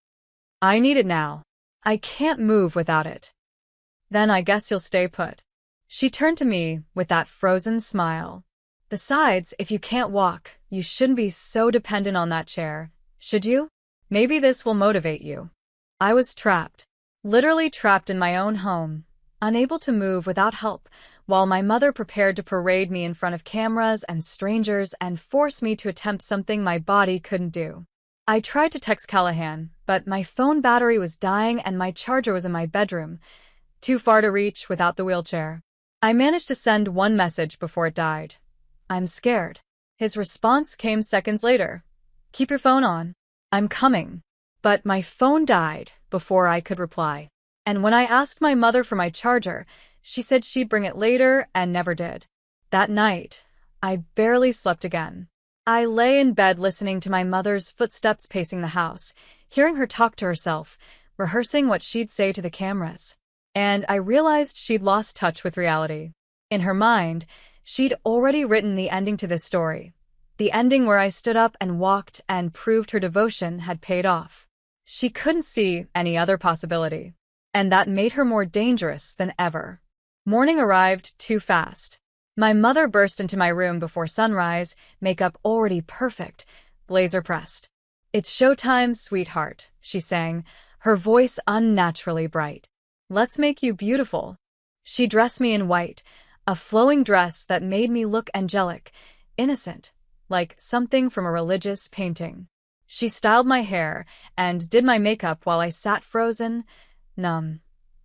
"I need it now. I can't move without it." "Then I guess you'll stay put." She turned to me with that frozen smile. "Besides, if you can't walk, you shouldn't be so dependent on that chair, should you? Maybe this will motivate you." I was trapped. Literally trapped in my own home, unable to move without help, while my mother prepared to parade me in front of cameras and strangers and force me to attempt something my body couldn't do. I tried to text Callahan, but my phone battery was dying and my charger was in my bedroom, too far to reach without the wheelchair. I managed to send one message before it died. "I'm scared." His response came seconds later. "Keep your phone on. I'm coming." But my phone died before I could reply. And when I asked my mother for my charger, she said she'd bring it later and never did. That night, I barely slept again. I lay in bed listening to my mother's footsteps pacing the house, hearing her talk to herself, rehearsing what she'd say to the cameras. And I realized she'd lost touch with reality. In her mind, she'd already written the ending to this story. The ending where I stood up and walked and proved her devotion had paid off. She couldn't see any other possibility. And that made her more dangerous than ever. Morning arrived too fast. My mother burst into my room before sunrise, makeup already perfect, blazer pressed. "It's showtime, sweetheart," she sang, her voice unnaturally bright. "Let's make you beautiful." She dressed me in white, a flowing dress that made me look angelic, innocent, like something from a religious painting. She styled my hair and did my makeup while I sat frozen, numb,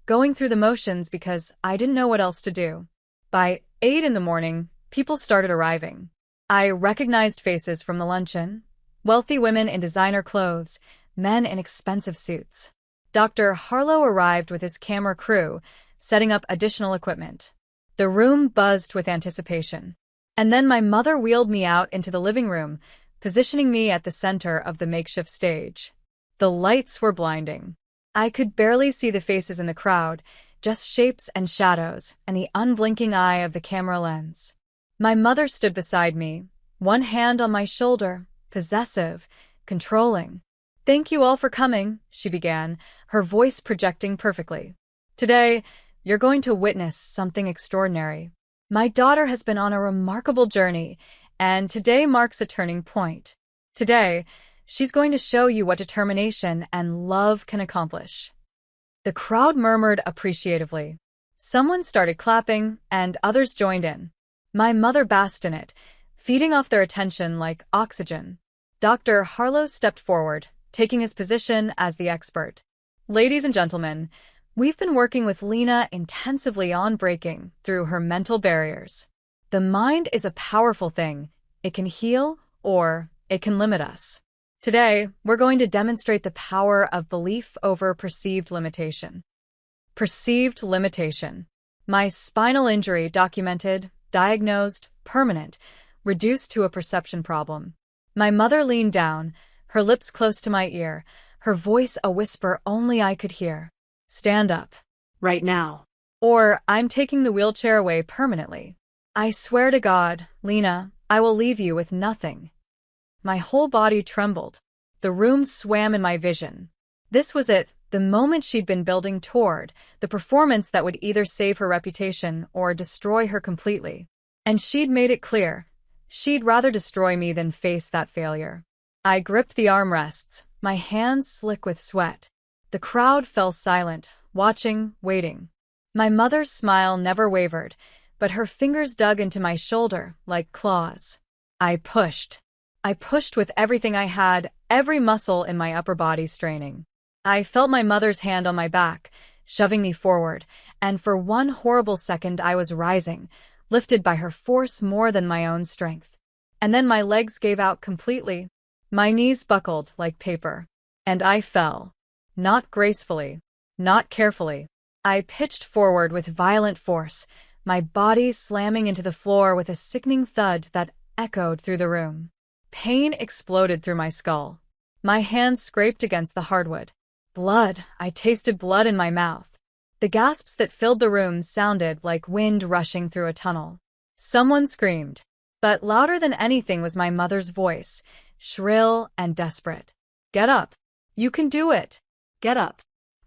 going through the motions because I didn't know what else to do. By 8 in the morning, people started arriving. I recognized faces from the luncheon, wealthy women in designer clothes, men in expensive suits. Dr. Harlow arrived with his camera crew, setting up additional equipment. The room buzzed with anticipation. And then my mother wheeled me out into the living room, positioning me at the center of the makeshift stage. The lights were blinding. I could barely see the faces in the crowd, just shapes and shadows, and the unblinking eye of the camera lens. My mother stood beside me, one hand on my shoulder, possessive, controlling. "Thank you all for coming," she began, her voice projecting perfectly. "Today, you're going to witness something extraordinary. My daughter has been on a remarkable journey, and today marks a turning point. Today, she's going to show you what determination and love can accomplish." The crowd murmured appreciatively. Someone started clapping, and others joined in. My mother basked in it, feeding off their attention like oxygen. Dr. Harlow stepped forward, taking his position as the expert. Ladies and gentlemen, we've been working with Lena intensively on breaking through her mental barriers. The mind is a powerful thing. It can heal or it can limit us. Today, we're going to demonstrate the power of belief over perceived limitation. Perceived limitation. My spinal injury documented, diagnosed, permanent, reduced to a perception problem. My mother leaned down, her lips close to my ear, her voice a whisper only I could hear. Stand up. Right now. Or I'm taking the wheelchair away permanently. I swear to God, Lena, I will leave you with nothing. My whole body trembled. The room swam in my vision. This was it, the moment she'd been building toward, the performance that would either save her reputation or destroy her completely. And she'd made it clear. She'd rather destroy me than face that failure. I gripped the armrests, my hands slick with sweat. The crowd fell silent, watching, waiting. My mother's smile never wavered, but her fingers dug into my shoulder like claws. I pushed. I pushed with everything I had, every muscle in my upper body straining. I felt my mother's hand on my back, shoving me forward, and for one horrible second I was rising, lifted by her force more than my own strength. And then my legs gave out completely. My knees buckled like paper. And I fell. Not gracefully. Not carefully. I pitched forward with violent force, my body slamming into the floor with a sickening thud that echoed through the room. Pain exploded through my skull. My hands scraped against the hardwood. Blood. I tasted blood in my mouth. The gasps that filled the room sounded like wind rushing through a tunnel. Someone screamed. But louder than anything was my mother's voice, shrill and desperate. Get up. You can do it. Get up.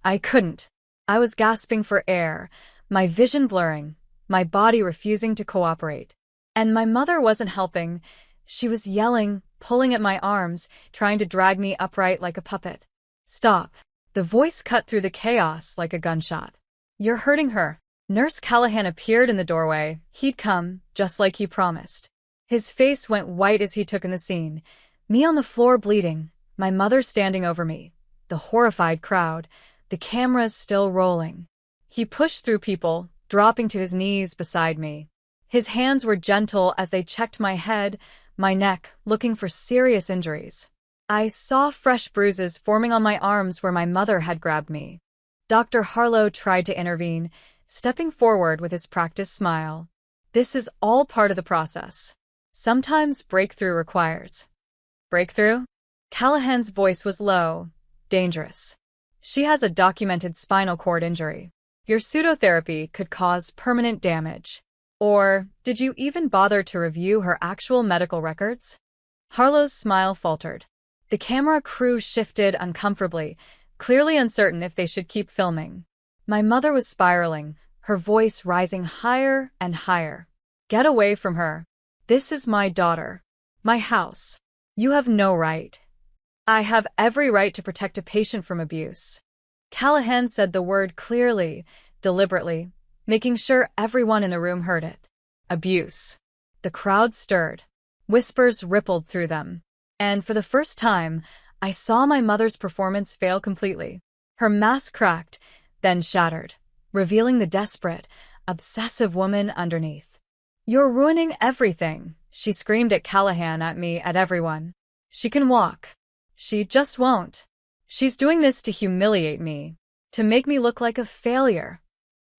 I couldn't. I was gasping for air, my vision blurring, my body refusing to cooperate. And my mother wasn't helping. She was yelling, pulling at my arms, trying to drag me upright like a puppet. Stop. The voice cut through the chaos like a gunshot. You're hurting her. Nurse Callahan appeared in the doorway. He'd come, just like he promised. His face went white as he took in the scene. Me on the floor bleeding, my mother standing over me. The horrified crowd, the cameras still rolling. He pushed through people, dropping to his knees beside me. His hands were gentle as they checked my head, my neck, looking for serious injuries. I saw fresh bruises forming on my arms where my mother had grabbed me. Dr. Harlow tried to intervene, stepping forward with his practiced smile. This is all part of the process. Sometimes breakthrough requires. Breakthrough? Callahan's voice was low, dangerous. She has a documented spinal cord injury. Your pseudotherapy could cause permanent damage. Or, did you even bother to review her actual medical records? Harlow's smile faltered. The camera crew shifted uncomfortably, clearly uncertain if they should keep filming. My mother was spiraling, her voice rising higher and higher. Get away from her. This is my daughter. My house. You have no right. I have every right to protect a patient from abuse. Callahan said the word clearly, deliberately, making sure everyone in the room heard it. Abuse. The crowd stirred. Whispers rippled through them. And for the first time, I saw my mother's performance fail completely. Her mask cracked, then shattered, revealing the desperate, obsessive woman underneath. You're ruining everything, she screamed at Callahan, at me, at everyone. She can walk. She just won't. She's doing this to humiliate me, to make me look like a failure.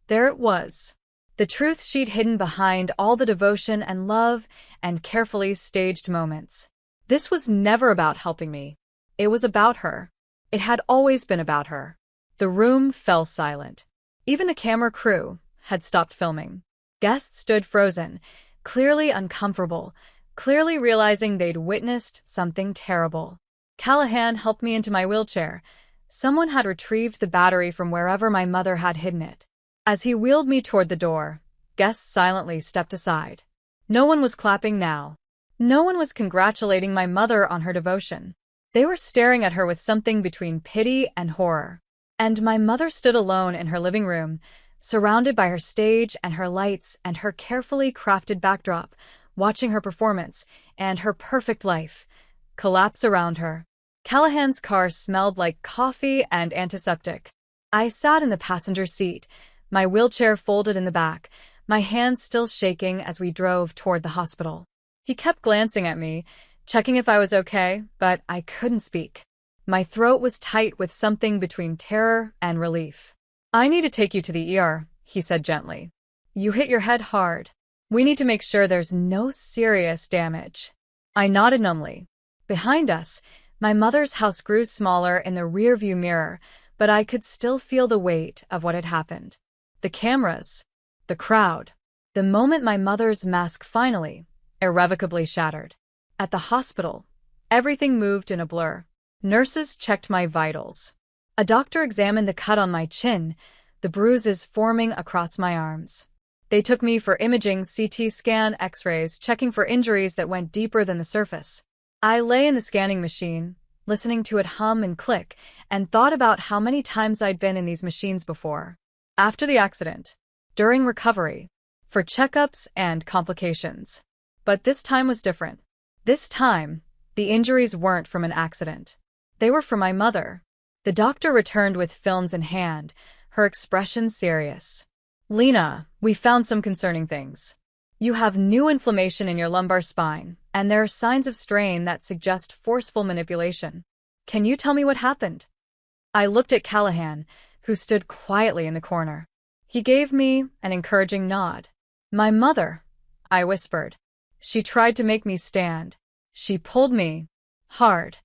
There it was. The truth she'd hidden behind all the devotion and love and carefully staged moments. This was never about helping me. It was about her. It had always been about her. The room fell silent. Even the camera crew had stopped filming. Guests stood frozen, clearly uncomfortable, clearly realizing they'd witnessed something terrible. Callahan helped me into my wheelchair. Someone had retrieved the battery from wherever my mother had hidden it. As he wheeled me toward the door, guests silently stepped aside. No one was clapping now. No one was congratulating my mother on her devotion. They were staring at her with something between pity and horror. And my mother stood alone in her living room, surrounded by her stage and her lights and her carefully crafted backdrop, watching her performance and her perfect life collapse around her. Callahan's car smelled like coffee and antiseptic. I sat in the passenger seat, my wheelchair folded in the back, my hands still shaking as we drove toward the hospital. He kept glancing at me, checking if I was okay, but I couldn't speak. My throat was tight with something between terror and relief. "I need to take you to the ER," he said gently. "You hit your head hard. We need to make sure there's no serious damage." I nodded numbly. Behind us, my mother's house grew smaller in the rearview mirror, but I could still feel the weight of what had happened. The cameras, the crowd, the moment my mother's mask finally, irrevocably shattered. At the hospital, everything moved in a blur. Nurses checked my vitals. A doctor examined the cut on my chin, the bruises forming across my arms. They took me for imaging, CT scan, X-rays, checking for injuries that went deeper than the surface. I lay in the scanning machine, listening to it hum and click, and thought about how many times I'd been in these machines before. After the accident, during recovery, for checkups and complications. But this time was different. This time, the injuries weren't from an accident. They were from my mother. The doctor returned with films in hand, her expression serious. "Lena, we found some concerning things. You have new inflammation in your lumbar spine, and there are signs of strain that suggest forceful manipulation. Can you tell me what happened?" I looked at Callahan, who stood quietly in the corner. He gave me an encouraging nod. "My mother," I whispered. "She tried to make me stand. She pulled me hard."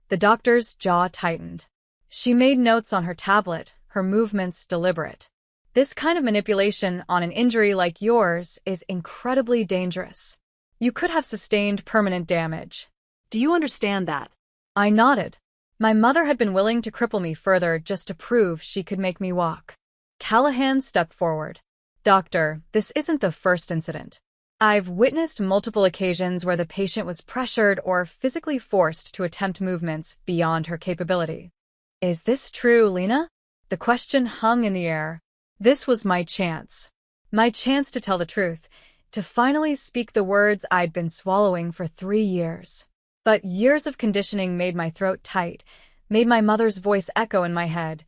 The doctor's jaw tightened. She made notes on her tablet, her movements deliberate. "This kind of manipulation on an injury like yours is incredibly dangerous. You could have sustained permanent damage." Do you understand that? I nodded. My mother had been willing to cripple me further just to prove she could make me walk. Callahan stepped forward. "Doctor, this isn't the first incident. I've witnessed multiple occasions where the patient was pressured or physically forced to attempt movements beyond her capability." "Is this true, Lena?" The question hung in the air. This was my chance. My chance to tell the truth, to finally speak the words I'd been swallowing for 3 years. But years of conditioning made my throat tight, made my mother's voice echo in my head.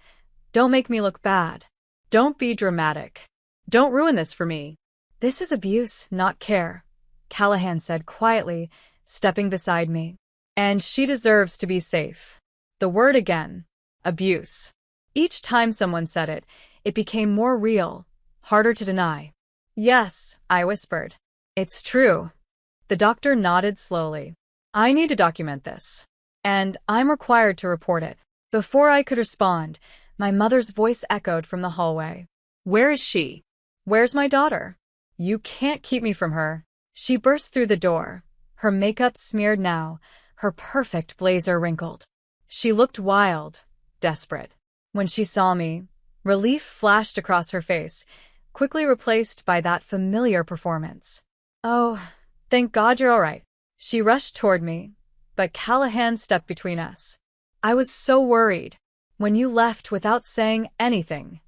"Don't make me look bad. Don't be dramatic. Don't ruin this for me." "This is abuse, not care," Callahan said quietly, stepping beside me. "And she deserves to be safe." The word again. Abuse. Each time someone said it, it became more real, harder to deny. "Yes," I whispered. "It's true." The doctor nodded slowly. "I need to document this. And I'm required to report it." Before I could respond, my mother's voice echoed from the hallway. Where is she? "Where's my daughter? You can't keep me from her." She burst through the door, her makeup smeared now, her perfect blazer wrinkled. She looked wild, desperate. When she saw me, relief flashed across her face, quickly replaced by that familiar performance. "Oh, thank God you're all right." She rushed toward me, but Callahan stepped between us. "I was so worried when you left without saying anything."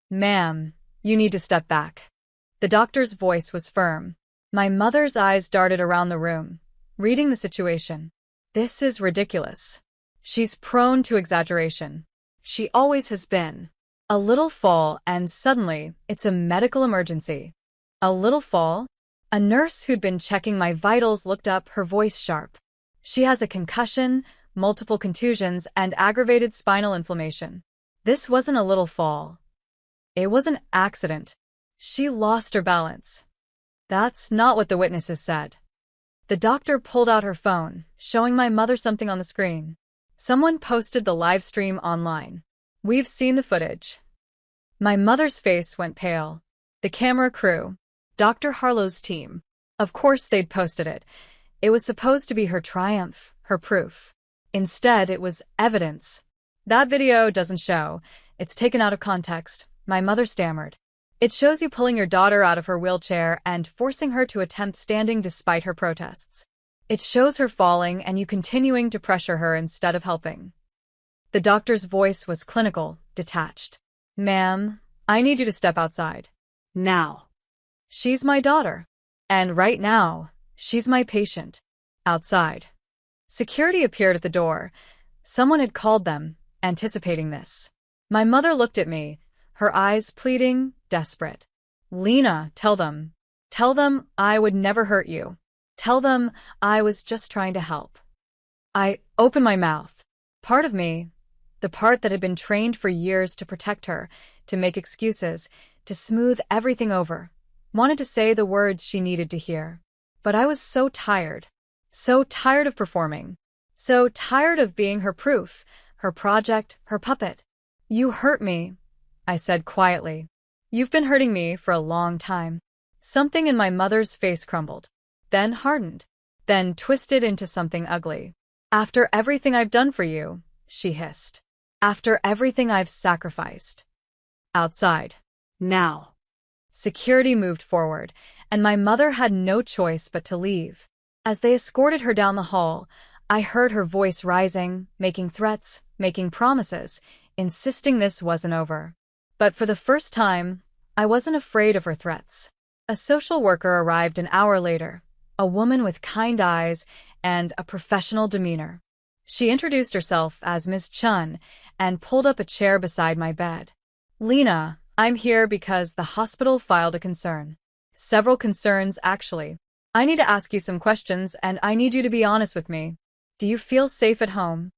"Ma'am, you need to step back." The doctor's voice was firm. My mother's eyes darted around the room, reading the situation. "This is ridiculous. She's prone to exaggeration. She always has been. A little fall and suddenly it's a medical emergency." "A little fall?" A nurse who'd been checking my vitals looked up, her voice sharp. "She has a concussion, multiple contusions, and aggravated spinal inflammation. This wasn't a little fall. It was an accident. She lost her balance." "That's not what the witnesses said." The doctor pulled out her phone, showing my mother something on the screen. "Someone posted the live stream online. We've seen the footage." My mother's face went pale. The camera crew, Dr. Harlow's team. Of course they'd posted it. It was supposed to be her triumph, her proof. Instead, it was evidence. "That video doesn't show. It's taken out of context," my mother stammered. "It shows you pulling your daughter out of her wheelchair and forcing her to attempt standing despite her protests. It shows her falling and you continuing to pressure her instead of helping." The doctor's voice was clinical, detached. "Ma'am, I need you to step outside. Now. She's my daughter. And right now, she's my patient. Outside. Security appeared at the door. Someone had called them, anticipating this. My mother looked at me, her eyes pleading, desperate. Lena, tell them. Tell them I would never hurt you. Tell them I was just trying to help. I opened my mouth. Part of me, the part that had been trained for years to protect her, to make excuses, to smooth everything over, wanted to say the words she needed to hear. But I was so tired. So tired of performing. So tired of being her proof, her project, her puppet. You hurt me, I said quietly. You've been hurting me for a long time. Something in my mother's face crumbled, then hardened, then twisted into something ugly. After everything I've done for you, she hissed. After everything I've sacrificed. Outside. Now. Security moved forward, and my mother had no choice but to leave. As they escorted her down the hall, I heard her voice rising, making threats, making promises, insisting this wasn't over. But for the first time, I wasn't afraid of her threats. A social worker arrived an hour later, a woman with kind eyes and a professional demeanor. She introduced herself as Ms. Chun and pulled up a chair beside my bed. Lena, I'm here because the hospital filed a concern. Several concerns, actually. I need to ask you some questions, and I need you to be honest with me. Do you feel safe at home?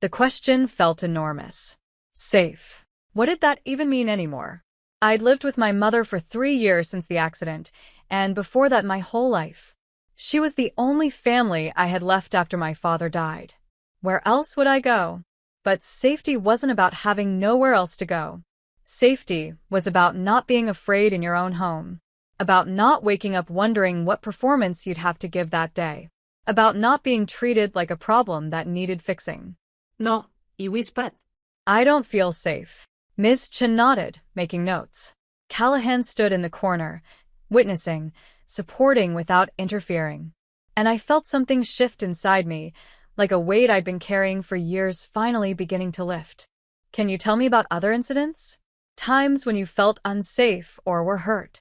The question felt enormous. Safe. What did that even mean anymore? I'd lived with my mother for 3 years since the accident, and before that my whole life. She was the only family I had left after my father died. Where else would I go? But safety wasn't about having nowhere else to go. Safety was about not being afraid in your own home. About not waking up wondering what performance you'd have to give that day. About not being treated like a problem that needed fixing. No, y whispered. I don't feel safe. Ms. Chen nodded, making notes. Callahan stood in the corner, witnessing, supporting without interfering. And I felt something shift inside me, like a weight I'd been carrying for years finally beginning to lift. Can you tell me about other incidents? Times when you felt unsafe or were hurt?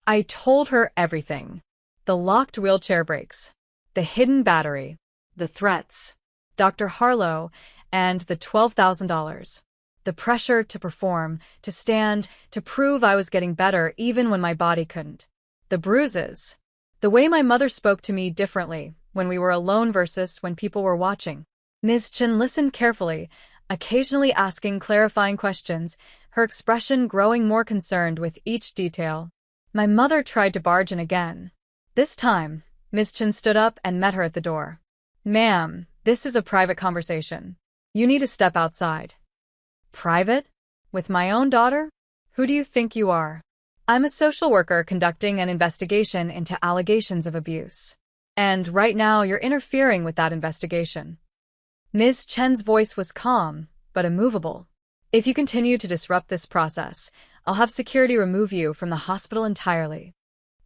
I told her everything. The locked wheelchair brakes, the hidden battery, the threats, Dr. Harlow, and the $12,000. The pressure to perform, to stand, to prove I was getting better even when my body couldn't. The bruises. The way my mother spoke to me differently when we were alone versus when people were watching. Ms. Chen listened carefully, occasionally asking clarifying questions, her expression growing more concerned with each detail. My mother tried to barge in again. This time, Ms. Chen stood up and met her at the door. Ma'am, this is a private conversation. You need to step outside. Private? With my own daughter? Who do you think you are? I'm a social worker conducting an investigation into allegations of abuse. And right now you're interfering with that investigation. Ms. Chen's voice was calm, but immovable. If you continue to disrupt this process, I'll have security remove you from the hospital entirely.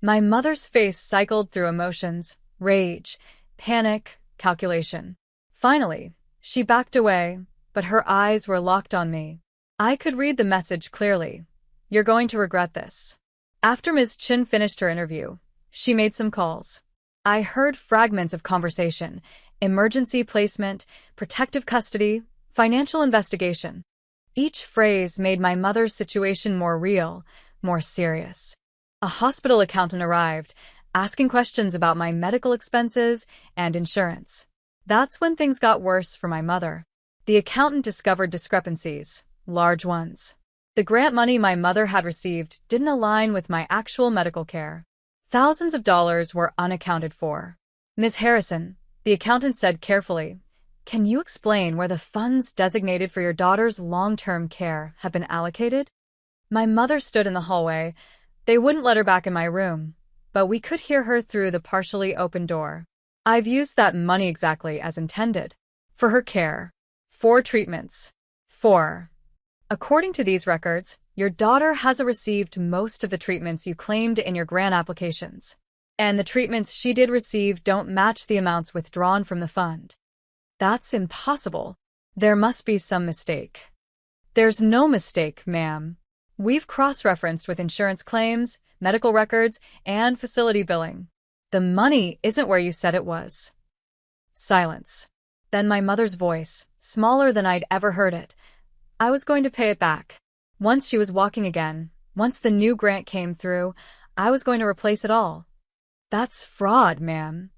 My mother's face cycled through emotions, rage, panic, calculation. Finally, she backed away, but her eyes were locked on me. I could read the message clearly. You're going to regret this. After Ms. Chen finished her interview, she made some calls. I heard fragments of conversation: emergency placement, protective custody, financial investigation. Each phrase made my mother's situation more real, more serious. A hospital accountant arrived, asking questions about my medical expenses and insurance. That's when things got worse for my mother. The accountant discovered discrepancies, large ones. The grant money my mother had received didn't align with my actual medical care. Thousands of dollars were unaccounted for. Ms. Harrison, the accountant said carefully, can you explain where the funds designated for your daughter's long-term care have been allocated? My mother stood in the hallway. They wouldn't let her back in my room, but we could hear her through the partially open door. I've used that money exactly as intended. For her care. 4 treatments. 4. According to these records, your daughter hasn't received most of the treatments you claimed in your grant applications. And the treatments she did receive don't match the amounts withdrawn from the fund. That's impossible. There must be some mistake. There's no mistake, ma'am. We've cross-referenced with insurance claims, medical records, and facility billing. The money isn't where you said it was. Silence. Then my mother's voice, smaller than I'd ever heard it. I was going to pay it back. Once she was walking again, once the new grant came through, I was going to replace it all. That's fraud, ma'am.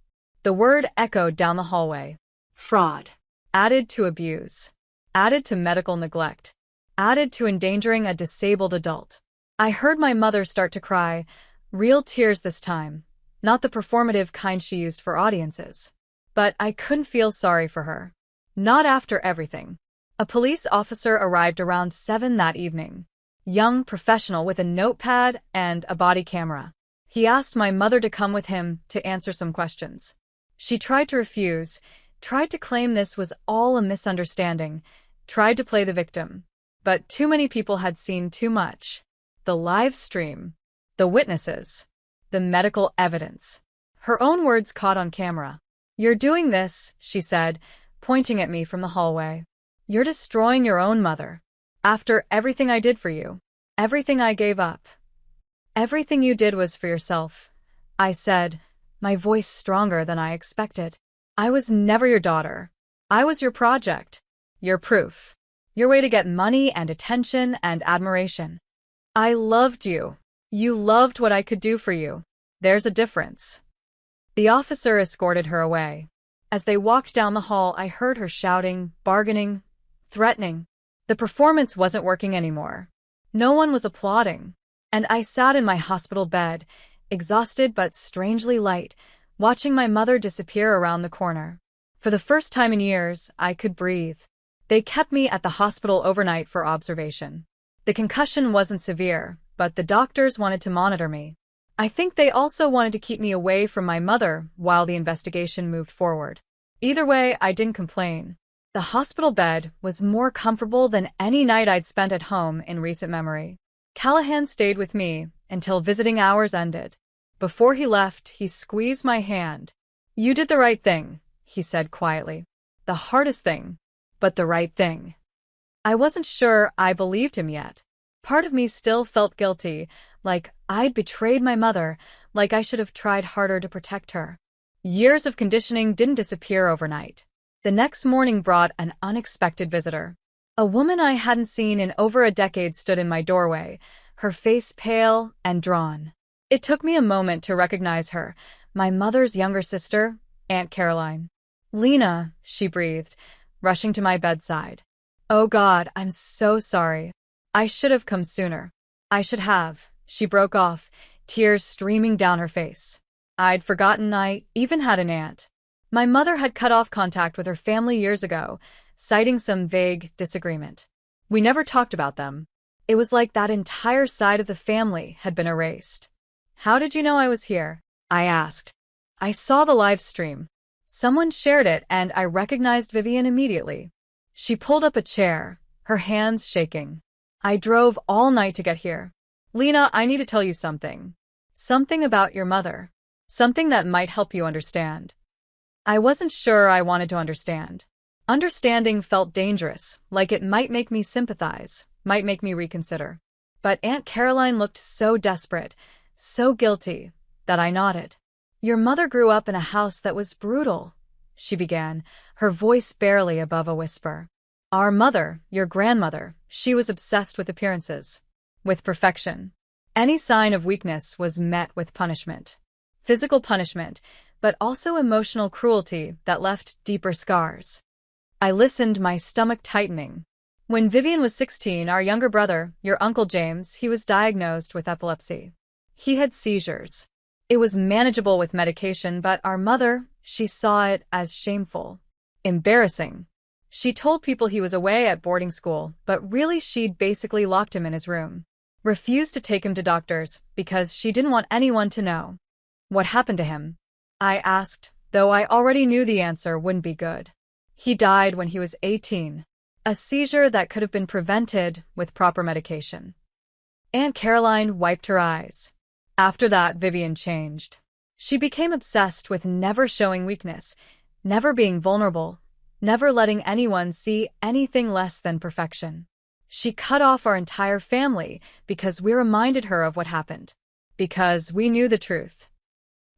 The word echoed down the hallway. Fraud. Added to abuse. Added to medical neglect. Added to endangering a disabled adult. I heard my mother start to cry, real tears this time, not the performative kind she used for audiences. But I couldn't feel sorry for her. Not after everything. A police officer arrived around 7 that evening. Young professional with a notepad and a body camera. He asked my mother to come with him to answer some questions. She tried to refuse, tried to claim this was all a misunderstanding, tried to play the victim. But too many people had seen too much. The live stream, the witnesses, the medical evidence. Her own words caught on camera. "You're doing this," she said, pointing at me from the hallway. "You're destroying your own mother. After everything I did for you, everything I gave up. Everything you did was for yourself," I said, my voice stronger than I expected. "I was never your daughter. I was your project, your proof, your way to get money and attention and admiration. I loved you. You loved what I could do for you. There's a difference." The officer escorted her away. As they walked down the hall, I heard her shouting, bargaining, threatening. The performance wasn't working anymore. No one was applauding. And I sat in my hospital bed, exhausted but strangely light, watching my mother disappear around the corner. For the first time in years, I could breathe. They kept me at the hospital overnight for observation. The concussion wasn't severe, but the doctors wanted to monitor me. I think they also wanted to keep me away from my mother while the investigation moved forward. Either way, I didn't complain. The hospital bed was more comfortable than any night I'd spent at home in recent memory. Callahan stayed with me until visiting hours ended. Before he left, he squeezed my hand. "You did the right thing," he said quietly. "The hardest thing, but the right thing." I wasn't sure I believed him yet. Part of me still felt guilty, like I'd betrayed my mother, like I should have tried harder to protect her. Years of conditioning didn't disappear overnight. The next morning brought an unexpected visitor. A woman I hadn't seen in over a decade stood in my doorway, her face pale and drawn. It took me a moment to recognize her, my mother's younger sister, Aunt Caroline. "Lena," she breathed, rushing to my bedside. "Oh God, I'm so sorry. I should have come sooner. I should have," she broke off, tears streaming down her face. I'd forgotten I even had an aunt. My mother had cut off contact with her family years ago, citing some vague disagreement. We never talked about them. It was like that entire side of the family had been erased. "How did you know I was here?" I asked. "I saw the live stream. Someone shared it and I recognized Vivian immediately." She pulled up a chair, her hands shaking. "I drove all night to get here. Lena, I need to tell you something. Something about your mother. Something that might help you understand." I wasn't sure I wanted to understand. Understanding felt dangerous, like it might make me sympathize, might make me reconsider. But Aunt Caroline looked so desperate, so guilty, that I nodded. "Your mother grew up in a house that was brutal," she began, her voice barely above a whisper. "Our mother, your grandmother, she was obsessed with appearances, with perfection. Any sign of weakness was met with punishment. Physical punishment, but also emotional cruelty that left deeper scars." I listened, my stomach tightening. "When Vivian was 16, our younger brother, your Uncle James, he was diagnosed with epilepsy. He had seizures. It was manageable with medication, but our mother, she saw it as shameful, embarrassing. She told people he was away at boarding school, but really she'd basically locked him in his room. Refused to take him to doctors because she didn't want anyone to know." "What happened to him?" I asked, though I already knew the answer wouldn't be good. "He died when he was 18. A seizure that could have been prevented with proper medication." Aunt Caroline wiped her eyes. After that, Vivian changed. She became obsessed with never showing weakness, never being vulnerable, never letting anyone see anything less than perfection. She cut off our entire family because we reminded her of what happened. Because we knew the truth.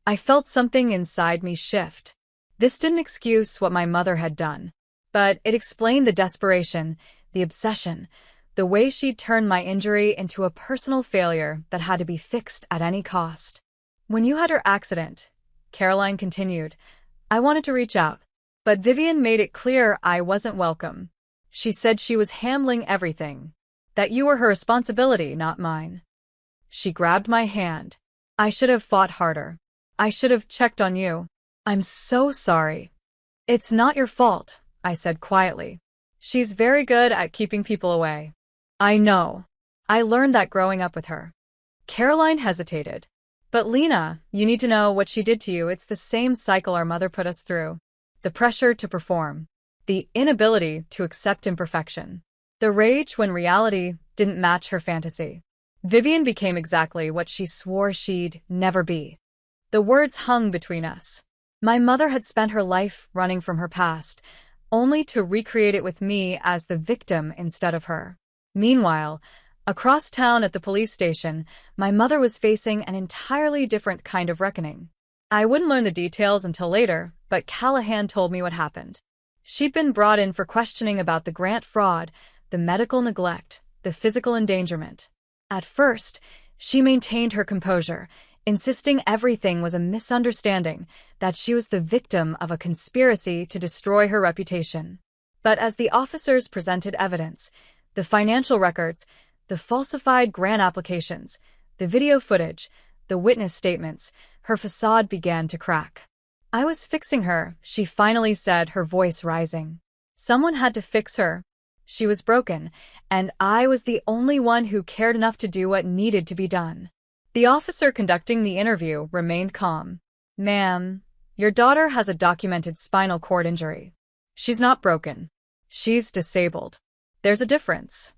I felt something inside me shift. This didn't excuse what my mother had done, but it explained the desperation, the obsession, the way she'd turned my injury into a personal failure that had to be fixed at any cost. When you had her accident, Caroline continued, I wanted to reach out, but Vivian made it clear I wasn't welcome. She said she was handling everything, that you were her responsibility, not mine. She grabbed my hand. I should have fought harder. I should have checked on you. I'm so sorry. It's not your fault, I said quietly. She's very good at keeping people away. I know. I learned that growing up with her. Caroline hesitated. But Lena, you need to know what she did to you. It's the same cycle our mother put us through. The pressure to perform. The inability to accept imperfection. The rage when reality didn't match her fantasy. Vivian became exactly what she swore she'd never be. The words hung between us. My mother had spent her life running from her past, only to recreate it with me as the victim instead of her. Meanwhile, across town at the police station, my mother was facing an entirely different kind of reckoning. I wouldn't learn the details until later, but Callahan told me what happened. She'd been brought in for questioning about the grant fraud, the medical neglect, the physical endangerment. At first, she maintained her composure, insisting everything was a misunderstanding, that she was the victim of a conspiracy to destroy her reputation. But as the officers presented evidence, the financial records, the falsified grant applications, the video footage, the witness statements, her facade began to crack. I was fixing her, she finally said, her voice rising. Someone had to fix her. She was broken, and I was the only one who cared enough to do what needed to be done. The officer conducting the interview remained calm. Ma'am, your daughter has a documented spinal cord injury. She's not broken. She's disabled. There's a difference.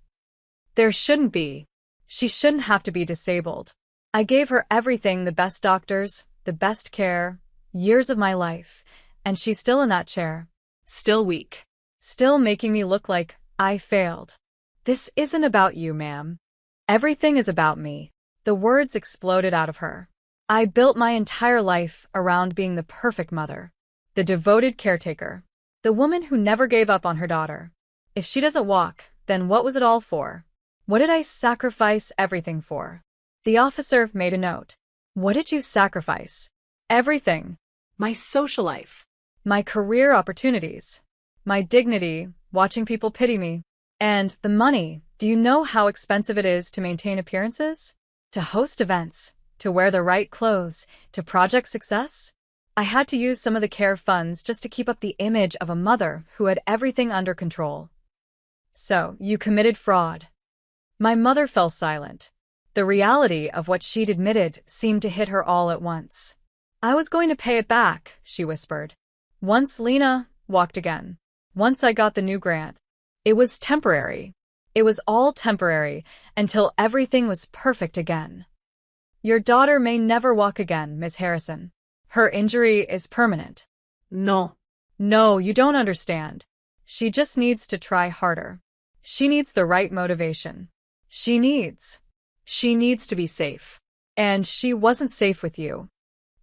There shouldn't be. She shouldn't have to be disabled. I gave her everything, the best doctors, the best care, years of my life, and she's still in that chair. Still weak. Still making me look like I failed. This isn't about you, ma'am. Everything is about me. The words exploded out of her. I built my entire life around being the perfect mother, the devoted caretaker, the woman who never gave up on her daughter. If she doesn't walk, then what was it all for? What did I sacrifice everything for? The officer made a note. What did you sacrifice? Everything. My social life. My career opportunities. My dignity, watching people pity me. And the money. Do you know how expensive it is to maintain appearances? To host events? To wear the right clothes? To project success? I had to use some of the care funds just to keep up the image of a mother who had everything under control. So, you committed fraud. My mother fell silent. The reality of what she'd admitted seemed to hit her all at once. I was going to pay it back, she whispered. Once Lena walked again. Once I got the new grant. It was temporary. It was all temporary until everything was perfect again. Your daughter may never walk again, Miss Harrison. Her injury is permanent. No. No, you don't understand. She just needs to try harder. She needs the right motivation. She needs to be safe. And she wasn't safe with you.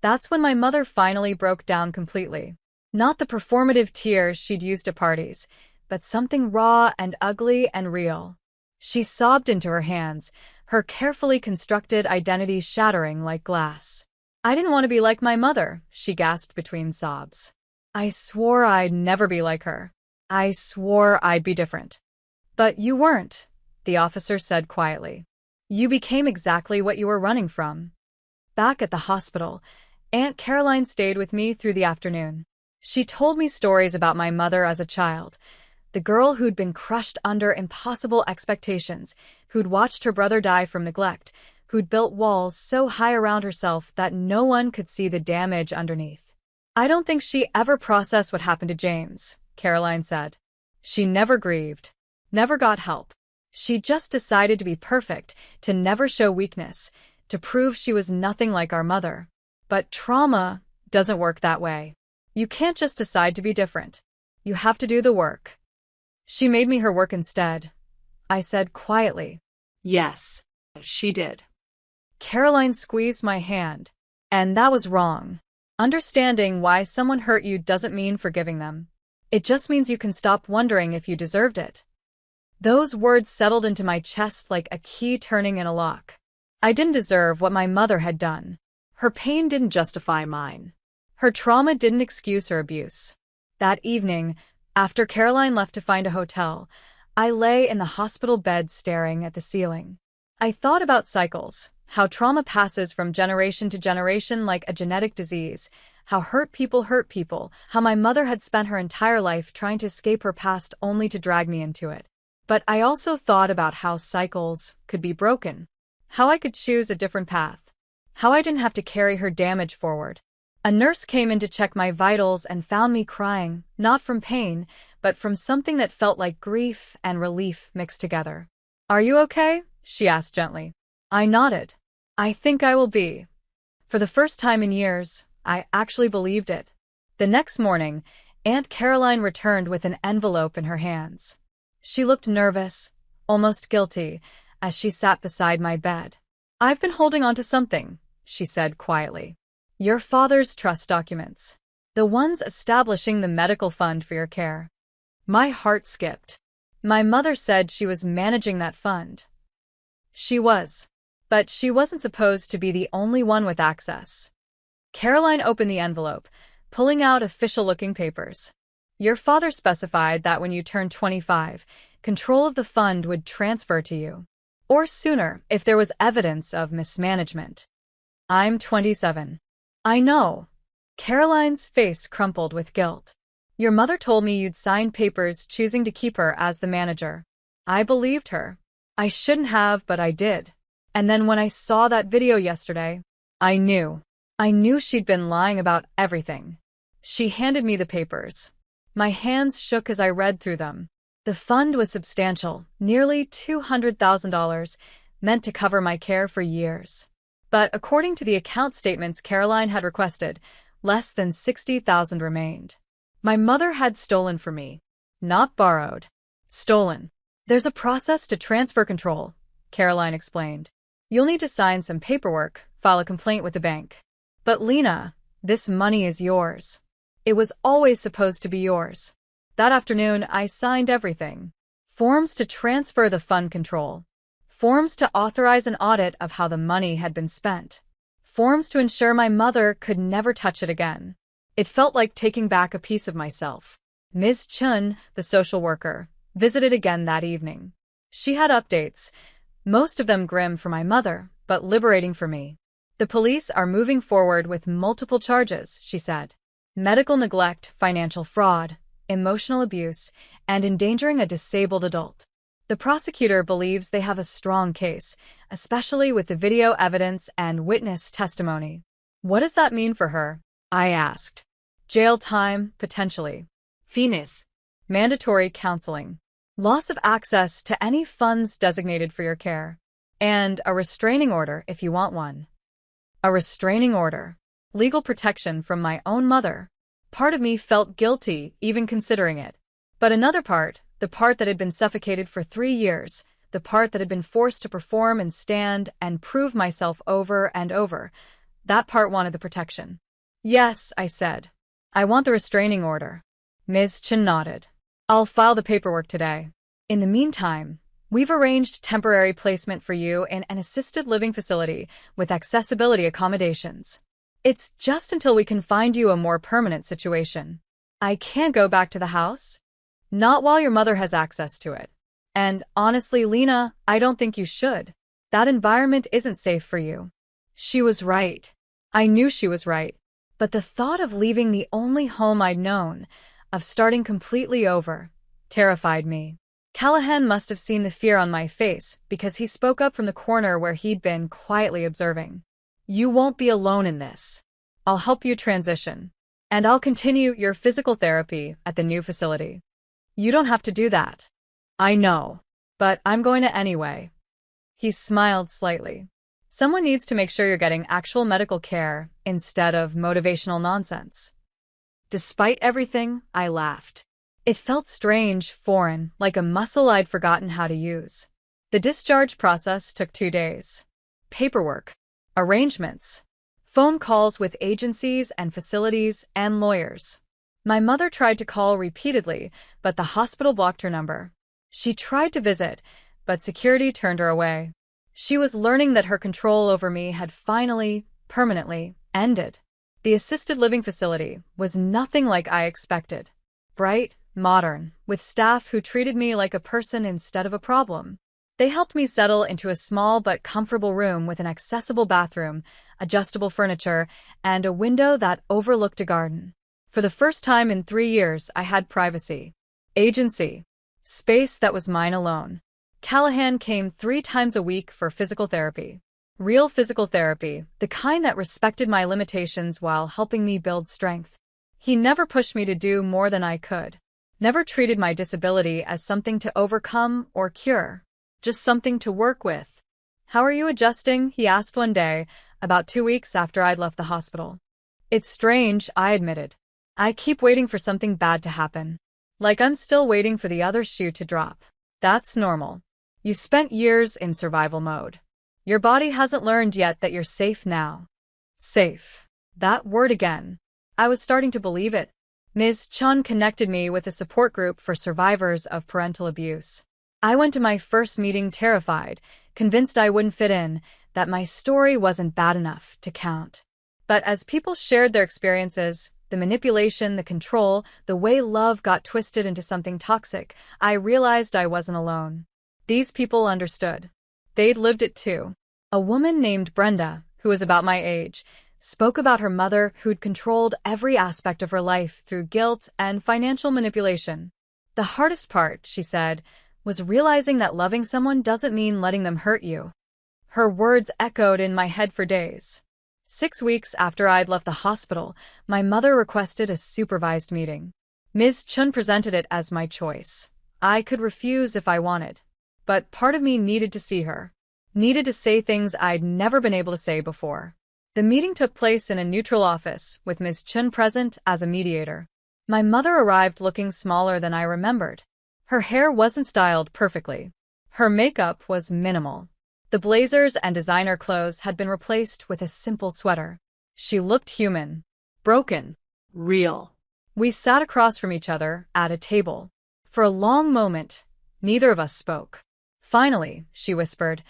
That's when my mother finally broke down completely. Not the performative tears she'd used at parties, but something raw and ugly and real. She sobbed into her hands, her carefully constructed identity shattering like glass. I didn't want to be like my mother, she gasped between sobs. I swore I'd never be like her. I swore I'd be different. But you weren't, the officer said quietly. You became exactly what you were running from. Back at the hospital, Aunt Caroline stayed with me through the afternoon. She told me stories about my mother as a child, the girl who'd been crushed under impossible expectations, who'd watched her brother die from neglect, who'd built walls so high around herself that no one could see the damage underneath. I don't think she ever processed what happened to James, Caroline said. She never grieved, never got help. She just decided to be perfect, to never show weakness, to prove she was nothing like our mother. But trauma doesn't work that way. You can't just decide to be different. You have to do the work. She made me her work instead. I said quietly. Yes, she did. Caroline squeezed my hand. And that was wrong. Understanding why someone hurt you doesn't mean forgiving them. It just means you can stop wondering if you deserved it. Those words settled into my chest like a key turning in a lock. I didn't deserve what my mother had done. Her pain didn't justify mine. Her trauma didn't excuse her abuse. That evening, after Caroline left to find a hotel, I lay in the hospital bed staring at the ceiling. I thought about cycles, how trauma passes from generation to generation like a genetic disease, how hurt people, how my mother had spent her entire life trying to escape her past only to drag me into it. But I also thought about how cycles could be broken, how I could choose a different path, how I didn't have to carry her damage forward. A nurse came in to check my vitals and found me crying, not from pain, but from something that felt like grief and relief mixed together. "Are you okay?" she asked gently. I nodded. "I think I will be." For the first time in years, I actually believed it. The next morning, Aunt Caroline returned with an envelope in her hands. She looked nervous, almost guilty, as she sat beside my bed. "I've been holding on to something," she said quietly. "Your father's trust documents. The ones establishing the medical fund for your care." My heart skipped. My mother said she was managing that fund. She was. But she wasn't supposed to be the only one with access. Caroline opened the envelope, pulling out official-looking papers. "Your father specified that when you turned 25, control of the fund would transfer to you. Or sooner, if there was evidence of mismanagement." I'm 27. I know. Caroline's face crumpled with guilt. "Your mother told me you'd signed papers choosing to keep her as the manager." I believed her. I shouldn't have, but I did. And then when I saw that video yesterday, I knew. I knew she'd been lying about everything. She handed me the papers. My hands shook as I read through them. The fund was substantial, nearly $200,000, meant to cover my care for years. But according to the account statements Caroline had requested, less than $60,000 remained. My mother had stolen from me. Not borrowed. Stolen. "There's a process to transfer control," Caroline explained. "You'll need to sign some paperwork, file a complaint with the bank. But Lena, this money is yours. It was always supposed to be yours." That afternoon, I signed everything. Forms to transfer the fund control. Forms to authorize an audit of how the money had been spent. Forms to ensure my mother could never touch it again. It felt like taking back a piece of myself. Ms. Chun, the social worker, visited again that evening. She had updates, most of them grim for my mother, but liberating for me. "The police are moving forward with multiple charges," she said. "Medical neglect, financial fraud, emotional abuse, and endangering a disabled adult. The prosecutor believes they have a strong case, especially with the video evidence and witness testimony." "What does that mean for her?" I asked. "Jail time, potentially. Phoenix. Mandatory counseling. Loss of access to any funds designated for your care. And a restraining order if you want one." A restraining order. Legal protection from my own mother. Part of me felt guilty even considering it. But another part, the part that had been suffocated for 3 years, the part that had been forced to perform and stand and prove myself over and over, that part wanted the protection. "Yes," I said. "I want the restraining order." Ms. Chen nodded. "I'll file the paperwork today. In the meantime, we've arranged temporary placement for you in an assisted living facility with accessibility accommodations. It's just until we can find you a more permanent situation. I can't go back to the house. Not while your mother has access to it. And honestly, Lena, I don't think you should. That environment isn't safe for you." She was right. I knew she was right. But the thought of leaving the only home I'd known, of starting completely over, terrified me. Callahan must have seen the fear on my face because he spoke up from the corner where he'd been quietly observing. "You won't be alone in this. I'll help you transition. And I'll continue your physical therapy at the new facility. You don't have to do that." "I know. But I'm going to anyway." He smiled slightly. "Someone needs to make sure you're getting actual medical care instead of motivational nonsense." Despite everything, I laughed. It felt strange, foreign, like a muscle I'd forgotten how to use. The discharge process took 2 days. Paperwork, arrangements, phone calls with agencies and facilities and lawyers. My mother tried to call repeatedly, but the hospital blocked her number. She tried to visit, but security turned her away. She was learning that her control over me had finally, permanently, ended. The assisted living facility was nothing like I expected. Bright, modern, with staff who treated me like a person instead of a problem. They helped me settle into a small but comfortable room with an accessible bathroom, adjustable furniture, and a window that overlooked a garden. For the first time in 3 years, I had privacy. Agency. Space that was mine alone. Callahan came 3 times a week for physical therapy. Real physical therapy, the kind that respected my limitations while helping me build strength. He never pushed me to do more than I could. Never treated my disability as something to overcome or cure. Just something to work with. "How are you adjusting?" he asked one day, about 2 weeks after I'd left the hospital. "It's strange," I admitted. "I keep waiting for something bad to happen. Like I'm still waiting for the other shoe to drop." "That's normal. You spent years in survival mode. Your body hasn't learned yet that you're safe now." Safe. That word again. I was starting to believe it. Ms. Chun connected me with a support group for survivors of parental abuse. I went to my first meeting terrified, convinced I wouldn't fit in, that my story wasn't bad enough to count. But as people shared their experiences, the manipulation, the control, the way love got twisted into something toxic, I realized I wasn't alone. These people understood. They'd lived it too. A woman named Brenda, who was about my age, spoke about her mother who'd controlled every aspect of her life through guilt and financial manipulation. The hardest part, she said, was realizing that loving someone doesn't mean letting them hurt you. Her words echoed in my head for days. 6 weeks after I'd left the hospital, my mother requested a supervised meeting. Ms. Chun presented it as my choice. I could refuse if I wanted. But part of me needed to see her. Needed to say things I'd never been able to say before. The meeting took place in a neutral office, with Ms. Chun present as a mediator. My mother arrived looking smaller than I remembered. Her hair wasn't styled perfectly. Her makeup was minimal. The blazers and designer clothes had been replaced with a simple sweater. She looked human. Broken. Real. We sat across from each other at a table. For a long moment, neither of us spoke. Finally, she whispered,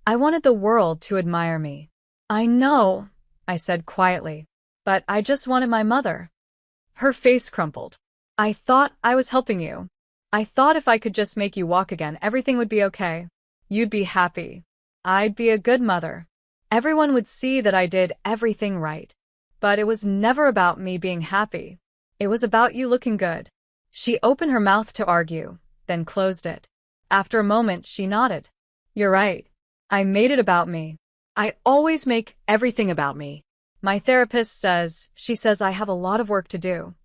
"I wanted the world to admire me." "I know," I said quietly, "but I just wanted my mother." Her face crumpled. "I thought I was helping you. I thought if I could just make you walk again, everything would be okay. You'd be happy. I'd be a good mother. Everyone would see that I did everything right. But it was never about me being happy. It was about you looking good." She opened her mouth to argue, then closed it. After a moment, she nodded. "You're right. I made it about me. I always make everything about me. My therapist says, she says I have a lot of work to do."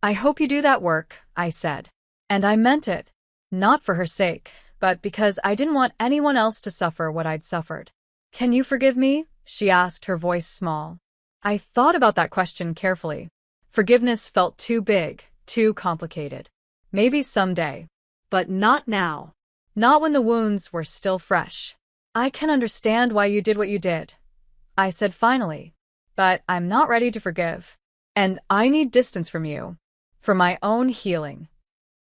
"I hope you do that work," I said. And I meant it. Not for her sake, but because I didn't want anyone else to suffer what I'd suffered. "Can you forgive me?" she asked, her voice small. I thought about that question carefully. Forgiveness felt too big, too complicated. Maybe someday. But not now. Not when the wounds were still fresh. "I can understand why you did what you did," I said finally. "But I'm not ready to forgive. And I need distance from you. For my own healing."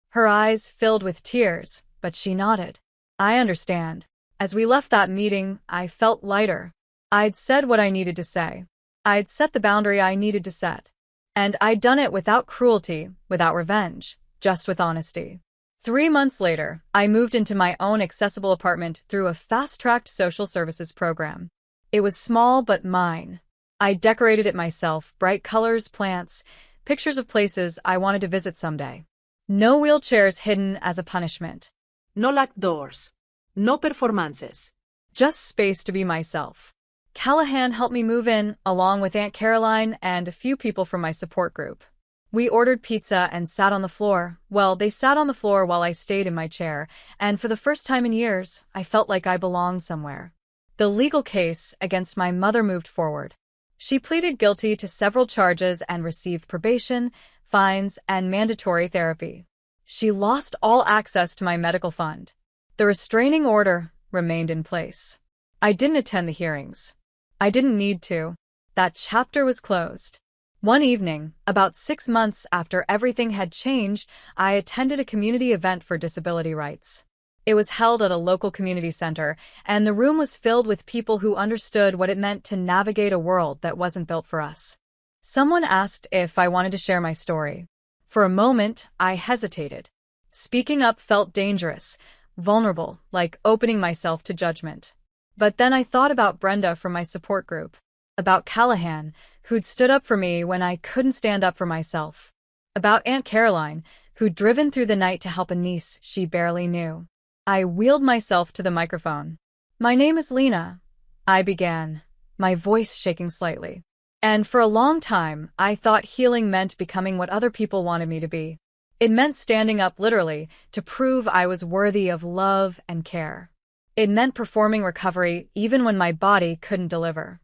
Her eyes filled with tears, but she nodded. "I understand." As we left that meeting, I felt lighter. I'd said what I needed to say. I'd set the boundary I needed to set. And I'd done it without cruelty, without revenge, just with honesty. 3 months later, I moved into my own accessible apartment through a fast-tracked social services program. It was small but mine. I decorated it myself, bright colors, plants, pictures of places I wanted to visit someday. No wheelchairs hidden as a punishment. No locked doors. No performances. Just space to be myself. Callahan helped me move in, along with Aunt Caroline and a few people from my support group. We ordered pizza and sat on the floor. Well, they sat on the floor while I stayed in my chair, and for the first time in years, I felt like I belonged somewhere. The legal case against my mother moved forward. She pleaded guilty to several charges and received probation, fines, and mandatory therapy. She lost all access to my medical fund. The restraining order remained in place. I didn't attend the hearings. I didn't need to. That chapter was closed. One evening, about 6 months after everything had changed, I attended a community event for disability rights. It was held at a local community center, and the room was filled with people who understood what it meant to navigate a world that wasn't built for us. Someone asked if I wanted to share my story. For a moment, I hesitated. Speaking up felt dangerous, vulnerable, like opening myself to judgment. But then I thought about Brenda from my support group, about Callahan, who'd stood up for me when I couldn't stand up for myself, about Aunt Caroline, who'd driven through the night to help a niece she barely knew. I wheeled myself to the microphone. "My name is Lena," I began, my voice shaking slightly. And for a long time, I thought healing meant becoming what other people wanted me to be. It meant standing up literally to prove I was worthy of love and care. It meant performing recovery even when my body couldn't deliver.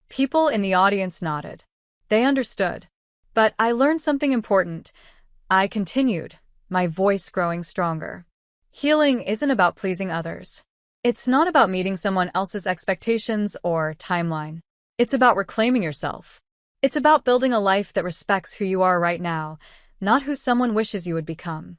People in the audience nodded. They understood. But I learned something important. I continued, my voice growing stronger. Healing isn't about pleasing others. It's not about meeting someone else's expectations or timeline. It's about reclaiming yourself. It's about building a life that respects who you are right now, not who someone wishes you would become.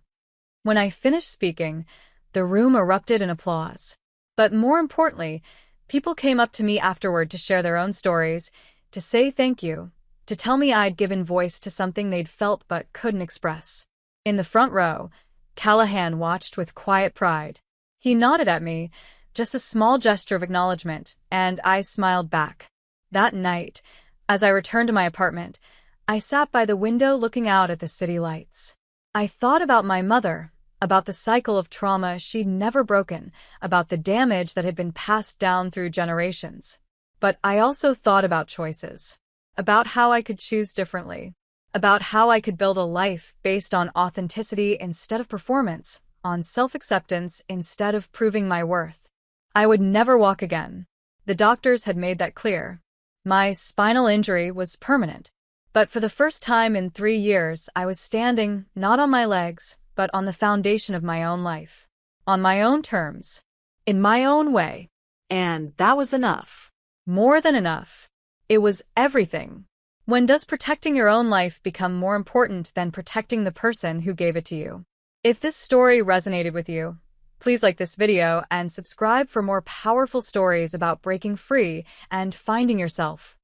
When I finished speaking, the room erupted in applause. But more importantly, people came up to me afterward to share their own stories, to say thank you, to tell me I'd given voice to something they'd felt but couldn't express. In the front row, Callahan watched with quiet pride. He nodded at me, just a small gesture of acknowledgement, and I smiled back. That night, as I returned to my apartment, I sat by the window looking out at the city lights. I thought about my mother, about the cycle of trauma she'd never broken, about the damage that had been passed down through generations. But I also thought about choices, about how I could choose differently, about how I could build a life based on authenticity instead of performance, on self-acceptance instead of proving my worth. I would never walk again. The doctors had made that clear. My spinal injury was permanent. But for the first time in 3 years, I was standing, not on my legs, but on the foundation of my own life. On my own terms. In my own way. And that was enough. More than enough. It was everything. When does protecting your own life become more important than protecting the person who gave it to you? If this story resonated with you, please like this video and subscribe for more powerful stories about breaking free and finding yourself.